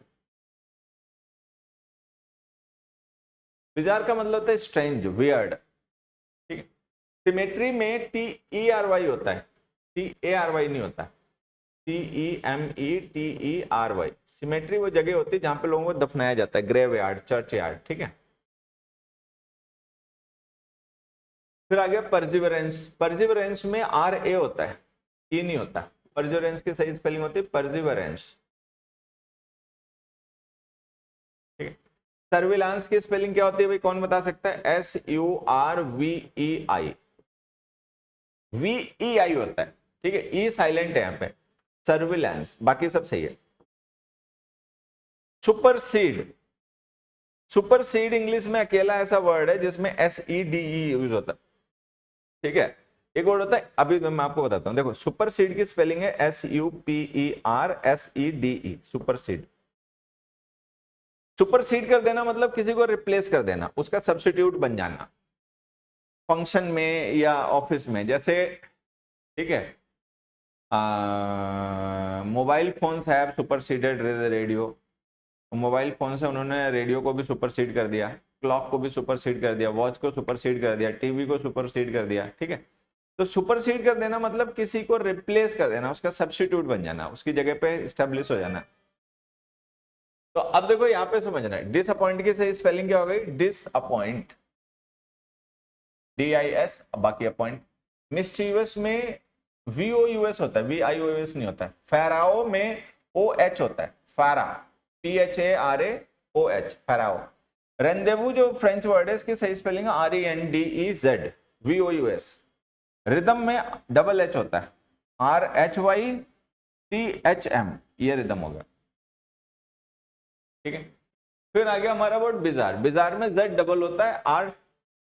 बिजार का मतलब होता है स्ट्रेंज, वियर्ड, ठीक है। सिमेट्री में TERY होता है, TARY नहीं होता, CEMETERY। सिमेट्री वो जगह होती है जहां पे लोगों को दफनाया जाता है, ग्रेव यार्ड, चर्च यार्ड, ठीक है। फिर आ गया परजिवरेंस। परजिवरेंस में RA होता है, E नहीं होता। परजिवरेंस की सही स्पेलिंग होती है परजिवरेंस, ठीक है। सर्विलांस की स्पेलिंग क्या होती है भाई, कौन बता सकता है? SURVEI, VEI होता है, ठीक है, ई साइलेंट है यहाँ पे। सर्विलांस, बाकी सब सही है। सुपरसीड, सुपरसीड इंग्लिश में अकेला ऐसा वर्ड है जिसमें SEDE यूज होता है, ठीक है। एक वर्ड होता है, अभी मैं आपको बताता हूं, देखो सुपरसीड की स्पेलिंग है SUPERSEDE, सुपरसीड। सुपरसीड कर देना मतलब किसी को रिप्लेस कर देना, उसका सब्स्टिट्यूट बन जाना, फंक्शन में या ऑफिस में। जैसे, ठीक है, mobile phones have superseded radio, mobile phone से उन्होंने रेडियो को भी सुपरसीड कर दिया, क्लॉक को भी सुपरसीड कर दिया, वॉच को सुपरसीड कर दिया, टीवी को सुपरसीड कर दिया, ठीक है। तो सुपरसीड कर देना मतलब किसी को रिप्लेस कर देना, उसका सब्स्टिट्यूट बन जाना, उसकी जगह पे स्टेब्लिश हो जाना। तो अब देखो यहाँ पे समझना है, डिसअपॉइंट की सही स्पेलिंग क्या हो गई? डिसअपॉइंट, DIS, बाकी अपॉइंट। मिस्चीवस में VOUS होता है, VIOUS नहीं होता है। फेराओ में OH होता है, फारा, PHARAOH, फेराओ। रेंदेवू जो फ्रेंच वर्ड है, इसकी सही स्पेलिंग है RENDEZ, VOUS। रिदम में डबल H होता है, RHYTHM, ये रिदम हो गया, ठीक है। फिर आ गया हमारा वर्ड बिजार। बिजार में Z डबल होता है, R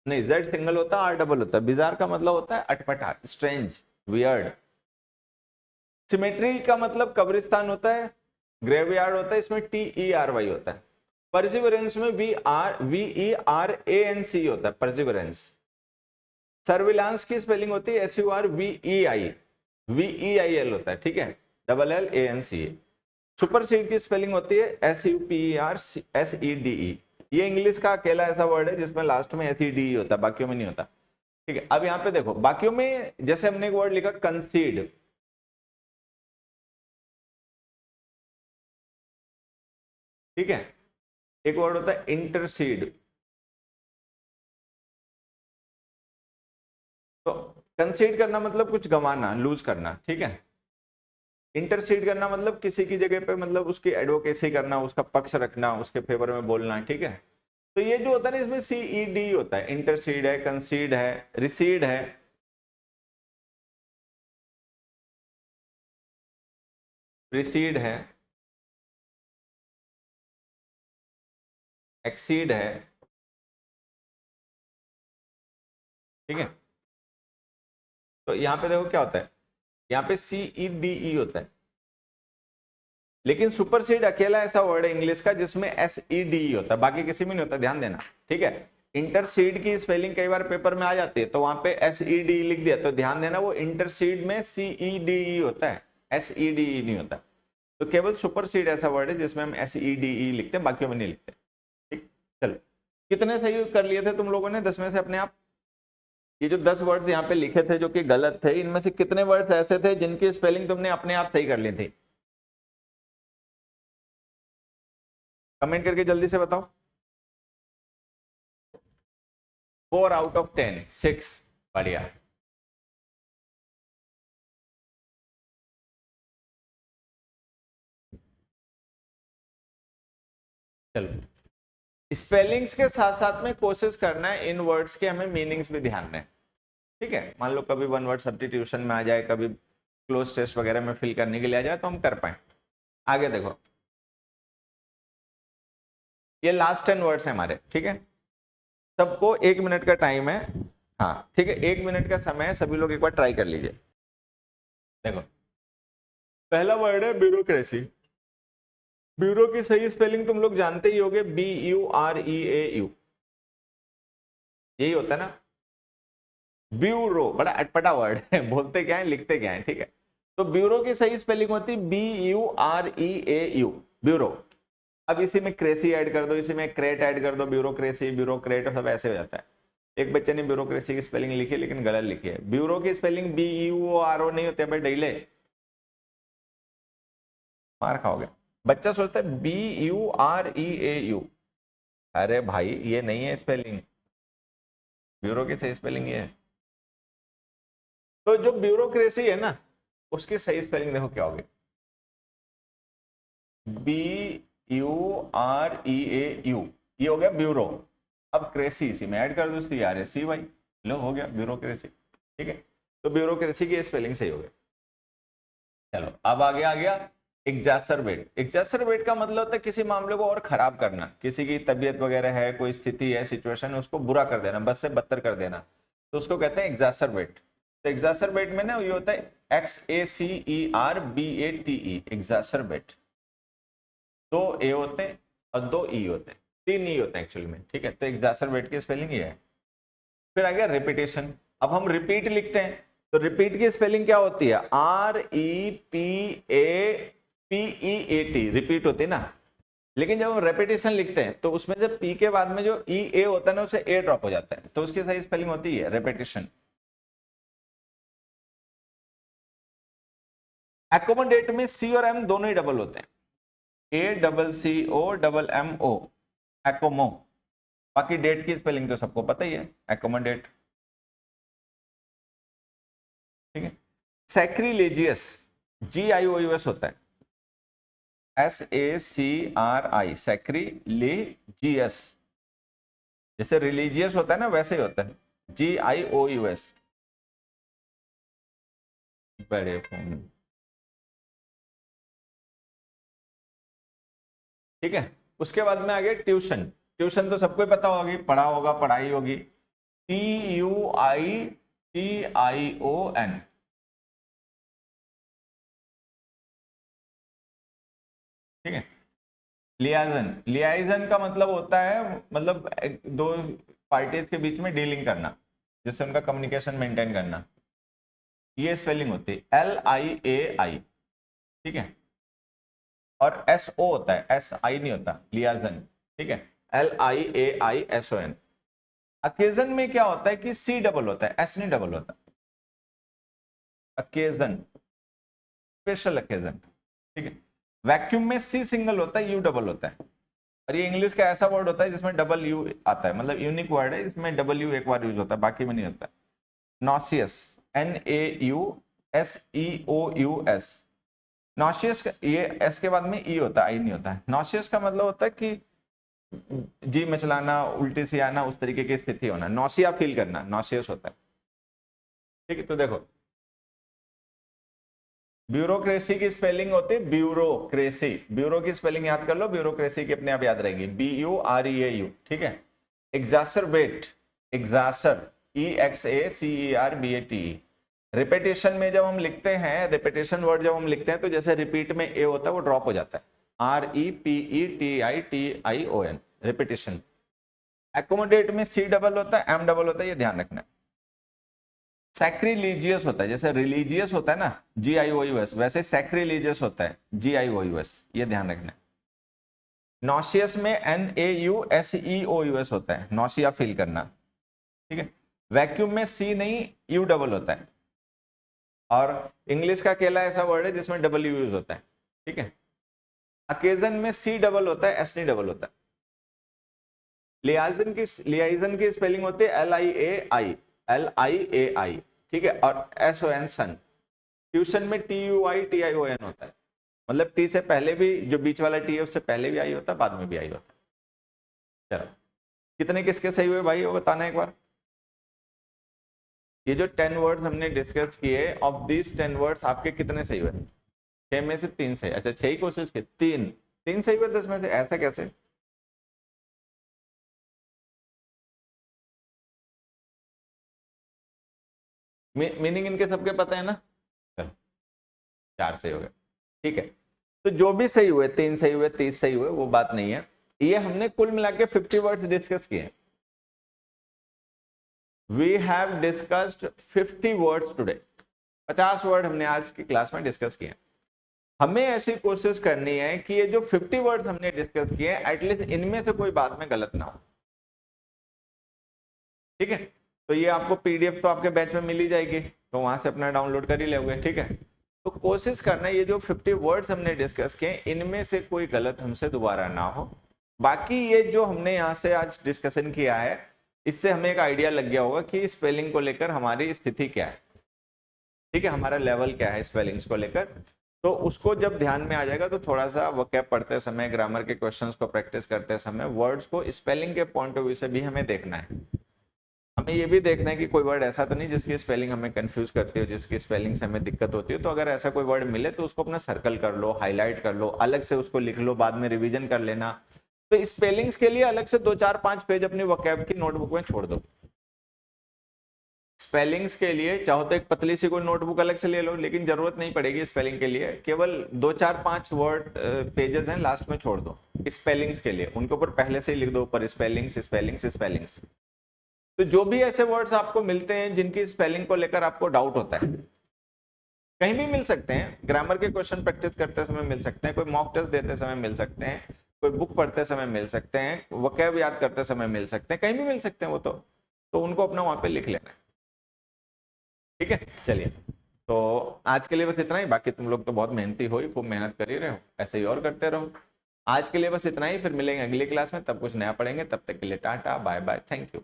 नहीं, Z सिंगल होता है, R डबल होता है। बिजार का मतलब होता है अटपटा, स्ट्रेंज, वियर्ड, सिमेट्री का मतलब कब्रिस्तान होता है, ग्रेवयार्ड होता है, इसमें TERY होता है। परसिवरेंस में VERANC होता है, परसिवरेंस। सर्विलांस की स्पेलिंग होती है SURVEIL होता है, ठीक है, LLANC। सुपरसीड की स्पेलिंग होती है SUPERSEDE। ये इंग्लिश का अकेला ऐसा वर्ड है जिसमें लास्ट में SEDE होता है, बाकियों में नहीं होता, ठीक है। अब यहाँ पे देखो, बाकियों में जैसे हमने एक वर्ड लिखा कंसीड, ठीक है, एक वर्ड होता है इंटरसीड। तो कंसीड करना मतलब कुछ गंवाना, लूज करना, ठीक है। इंटरसीड करना मतलब किसी की जगह पे, मतलब उसकी एडवोकेसी करना, उसका पक्ष रखना, उसके फेवर में बोलना, ठीक है। तो ये जो होता है ना, इसमें CED होता है, इंटरसीड है, कंसीड है, रिसीड है, रिसीड है, एक्सीड है, ठीक है। तो यहाँ पे देखो क्या होता है, यहाँ पे CEDE होता है, लेकिन सुपरसीड अकेला ऐसा वर्ड है इंग्लिश का जिसमें SEDE होता है, बाकी किसी में नहीं होता, ध्यान देना, ठीक है। इंटरसीड की स्पेलिंग कई बार पेपर में आ जाती है, तो वहां पे SEDE लिख दिया, तो ध्यान देना वो इंटरसीड में CEDE होता है, SEDE नहीं होता। तो केवल सुपरसीड ऐसा वर्ड है जिसमें हम SEDE लिखते हैं, बाकियों में नहीं लिखते, ठीक। चलो, कितने सही कर लिए थे तुम लोगों ने 10 में से अपने आप? ये जो 10 वर्ड्स यहाँ पे लिखे थे जो कि गलत थे, इनमें से कितने वर्ड्स ऐसे थे जिनकी स्पेलिंग तुमने अपने आप सही कर ली थी? कमेंट करके जल्दी से बताओ। 4 आउट ऑफ 10, 6, बढ़िया। चलो, स्पेलिंग्स के साथ साथ में कोशिश करना है इन वर्ड्स के हमें मीनिंग्स भी ध्यान दें, ठीक है। मान लो कभी वन वर्ड सब्स्टिट्यूशन में आ जाए, कभी क्लोज टेस्ट वगैरह में फिल करने के लिए आ जाए, तो हम कर पाए। आगे देखो, ये लास्ट 10 वर्ड्स है हमारे, ठीक है। सबको 1 मिनट का टाइम है, हाँ ठीक है, 1 मिनट का समय है, सभी लोग एक बार ट्राई कर लीजिए। देखो, पहला वर्ड है ब्यूरोक्रेसी। ब्यूरो की सही स्पेलिंग तुम लोग जानते ही होगे, BUREAU, यही होता है ना। ब्यूरो बड़ा अटपटा वर्ड है, बोलते क्या है लिखते क्या है, ठीक है। तो ब्यूरो की सही स्पेलिंग होती है BUREAU, ब्यूरो। अब इसी में क्रेसी ऐड कर दो, इसी में क्रेट ऐड कर दो, ब्यूरोक्रेसी, ब्यूरोक्रेट, सब ऐसे हो जाता है। एक बच्चे ने ब्यूरोक्रेसी की स्पेलिंग लिखी लेकिन गलत लिखी है। ब्यूरो की स्पेलिंग BURO नहीं होती है, डीले मार खाओगे। बच्चा सोचता है BUREAU, अरे भाई ये नहीं है स्पेलिंग, ब्यूरो की सही स्पेलिंग ये है। तो जो ब्यूरोक्रेसी है ना, उसकी सही स्पेलिंग देखो क्या होगी, BUREAU, ये हो गया ब्यूरो। अब क्रेसी इसी में ऐड कर दो, CRACY, लो हो गया ब्यूरोक्रेसी, ठीक है। तो ब्यूरोक्रेसी की स्पेलिंग सही हो गई। चलो, अब आगे आ गया एग्जैसरबेट। एग्जैसरबेट का मतलब होता है किसी मामले को और खराब करना, किसी की तबीयत वगैरह है, कोई स्थिति है, सिचुएशन है, उसको बुरा कर देना, बस से बदतर कर देना, तो उसको कहते हैं एग्जैसरबेट। तो एग्जैसरबेट में ना ये होता है XACERBATE, एग्जैसरबेट। 2 ए होते हैं और 2 ई होते हैं, 3 ई होते हैं एक्चुअली में, ठीक है। तो एग्जैसरबेट की स्पेलिंग ये है। फिर आ गया रिपीटेशन। अब हम रिपीट लिखते हैं, तो रिपीट की स्पेलिंग क्या होती है, REPAPEAT, रिपीट होती है ना। लेकिन जब हम रेपिटेशन लिखते हैं तो उसमें जब पी के बाद में जो EA होता है ना, उसे ए ड्रॉप हो जाता है, तो उसकी सही स्पेलिंग होती है रेपिटेशन। एकोमोडेट में C और M दोनों ही डबल होते हैं, ACCO एकोमो। बाकी डेट की स्पेलिंग तो सबको पता ही है, एकोमोडेट, ठीक है। सैक्रिलेजियस, GIOUS होता है, SACRI, सैक्रिलेजियस। जैसे रिलीजियस होता है ना, वैसे ही होता है, GIOUS, बड़े फोन, ठीक है। उसके बाद में आ गया ट्यूशन। ट्यूशन तो सबको ही पता होगी, पढ़ा होगा, पढ़ाई होगी, TUITION, ठीक है। लियाजन, लियाजन का मतलब होता है मतलब दो पार्टीज के बीच में डीलिंग करना, जिससे उनका कम्युनिकेशन मेंटेन करना, ये स्पेलिंग होती है LIAI, ठीक है। और SO होता है, SI नहीं होता, लियाजन, ठीक है, LIAISON। अकेजन में क्या होता है कि C डबल होता है, S नहीं डबल होता, अकेजन, स्पेशल अकेजन, ठीक है। वैक्यूम में C सिंगल होता है, U डबल होता है। और ये इंग्लिश का ऐसा वर्ड होता है जिसमें डबल यू आता है, मतलब यूनिक वर्ड है, इसमें डबल यू एक बार यूज होता है, बाकी में नहीं होता। नॉसियस, NAUSEOUS, नॉसियस, ये एस के बाद में ई होता है, आई नहीं होता है। नॉसियस का मतलब होता है कि जी मचलाना, उल्टी सी आना, उस तरीके की स्थिति होना, नौसिया फील करना, नॉसियस होता है, ठीक है। तो देखो ब्यूरोक्रेसी की स्पेलिंग होती है ब्यूरोक्रेसी, ब्यूरो की स्पेलिंग याद कर लो, ब्यूरोक्रेसी की अपने आप याद रहेगी, BUREAU, ठीक है। एग्जासरबेट, एग्जासर, EXACERBATE। रिपीटेशन में जब हम लिखते हैं, रिपीटेशन वर्ड जब हम लिखते हैं तो जैसे रिपीट में ए होता है वो ड्रॉप हो जाता है, REPETITION, रिपीटेशन। एकोमोडेट में C डबल होता है, M डबल होता है, ये ध्यान रखना। सैक्रिलीजियस होता है, जैसे रिलीजियस होता है ना, GIOUS, वैसे सैक्रिलीजियस होता है, GIOUS, ये ध्यान रखना। नॉसियस में NAUSEOUS होता है, नॉसिया फील करना, ठीक है। वैक्यूम में C नहीं, U डबल होता है। और इंग्लिश का अकेला ऐसा वर्ड है जिसमें डबल यू यूज होता है, ठीक है। अकेजन में C डबल होता है, S नहीं डबल होता है। लियाजन की स्पेलिंग होती है LIAI, ठीक है। और SON, सन। ट्यूशन में TUITION होता है, मतलब टी से पहले भी, जो बीच वाला टी है उससे पहले भी आई होता है, बाद में भी आई होता है। चलो कितने किसके सही हुए भाई, वो बताना एक बार। ये जो 10 वर्ड्स हमने डिस्कस किए, ऑफ दिस 10 वर्ड्स आपके कितने सही हुए? 6 में से 3 सही। अच्छा 6 ही कोशिश की, 3 सही हुए 10 में से, ऐसा कैसे? मीनिंग इनके सबके पता है ना? चलो 4 सही हो गए, ठीक है। तो जो भी सही हुए, 3 सही हुए, 30 सही हुए, वो बात नहीं है। ये हमने कुल मिला के 50 वर्ड्स डिस्कस किए। We have discussed 50 words today, 50 word हमने आज की क्लास में डिस्कस किए। हमें ऐसी कोशिश करनी है कि ये जो 50 वर्ड्स हमने डिस्कस किए, एटलीस्ट इनमें से कोई बात में गलत ना हो, ठीक है। तो ये आपको PDF तो आपके बैच में मिल ही जाएगी, तो वहां से अपना डाउनलोड कर ही लोगे, ठीक है। तो कोशिश करना ये जो 50 वर्ड्स हमने डिस्कस किए, इनमें से कोई गलत हमसे दोबारा ना हो। बाकी ये जो हमने यहाँ से आज डिस्कशन किया है, इससे हमें एक आइडिया लग गया होगा कि स्पेलिंग को लेकर हमारी स्थिति क्या है, ठीक है, हमारा लेवल क्या है स्पेलिंग्स को लेकर। तो उसको जब ध्यान में आ जाएगा तो थोड़ा सा वोकैब पढ़ते समय, ग्रामर के क्वेश्चंस को प्रैक्टिस करते समय, वर्ड्स को स्पेलिंग के पॉइंट ऑफ व्यू से भी हमें देखना है। हमें ये भी देखना है कि कोई वर्ड ऐसा तो नहीं जिसकी स्पेलिंग हमें कंफ्यूज करती हो, जिसकी स्पेलिंग से हमें दिक्कत होती है। तो अगर ऐसा कोई वर्ड मिले तो उसको अपना सर्कल कर लो, हाईलाइट कर लो, अलग से उसको लिख लो, बाद में रिवीजन कर लेना। तो स्पेलिंग्स के लिए अलग से 2-4-5 पेज अपनी वोकैब की नोटबुक में छोड़ दो। स्पेलिंग्स के लिए चाहो तो एक पतली सी कोई नोटबुक अलग से ले लो, लेकिन जरूरत नहीं पड़ेगी स्पेलिंग के लिए। केवल 2-4-5 वर्ड पेजेस हैं, लास्ट में छोड़ दो स्पेलिंग्स के लिए, उनके ऊपर पहले से ही लिख दो ऊपर स्पेलिंग्स स्पेलिंग्स स्पेलिंग्स। तो जो भी ऐसे वर्ड्स आपको मिलते हैं जिनकी स्पेलिंग को लेकर आपको डाउट होता है, कहीं भी मिल सकते हैं, ग्रामर के क्वेश्चन प्रैक्टिस करते समय मिल सकते हैं, कोई मॉक टेस्ट देते समय मिल सकते हैं, कोई बुक पढ़ते समय मिल सकते हैं, वोकैब याद करते समय मिल सकते हैं, कहीं भी मिल सकते हैं वो। तो उनको अपना वहां पे लिख लेना है, ठीक है। चलिए तो आज के लिए बस इतना ही। बाकी तुम लोग तो बहुत मेहनती हो, खूब मेहनत कर ही रहे हो, ऐसे ही और करते रहो। आज के लिए बस इतना ही, फिर मिलेंगे अगली क्लास में, तब कुछ नया पढ़ेंगे। तब तक के लिए tata bye bye, thank you.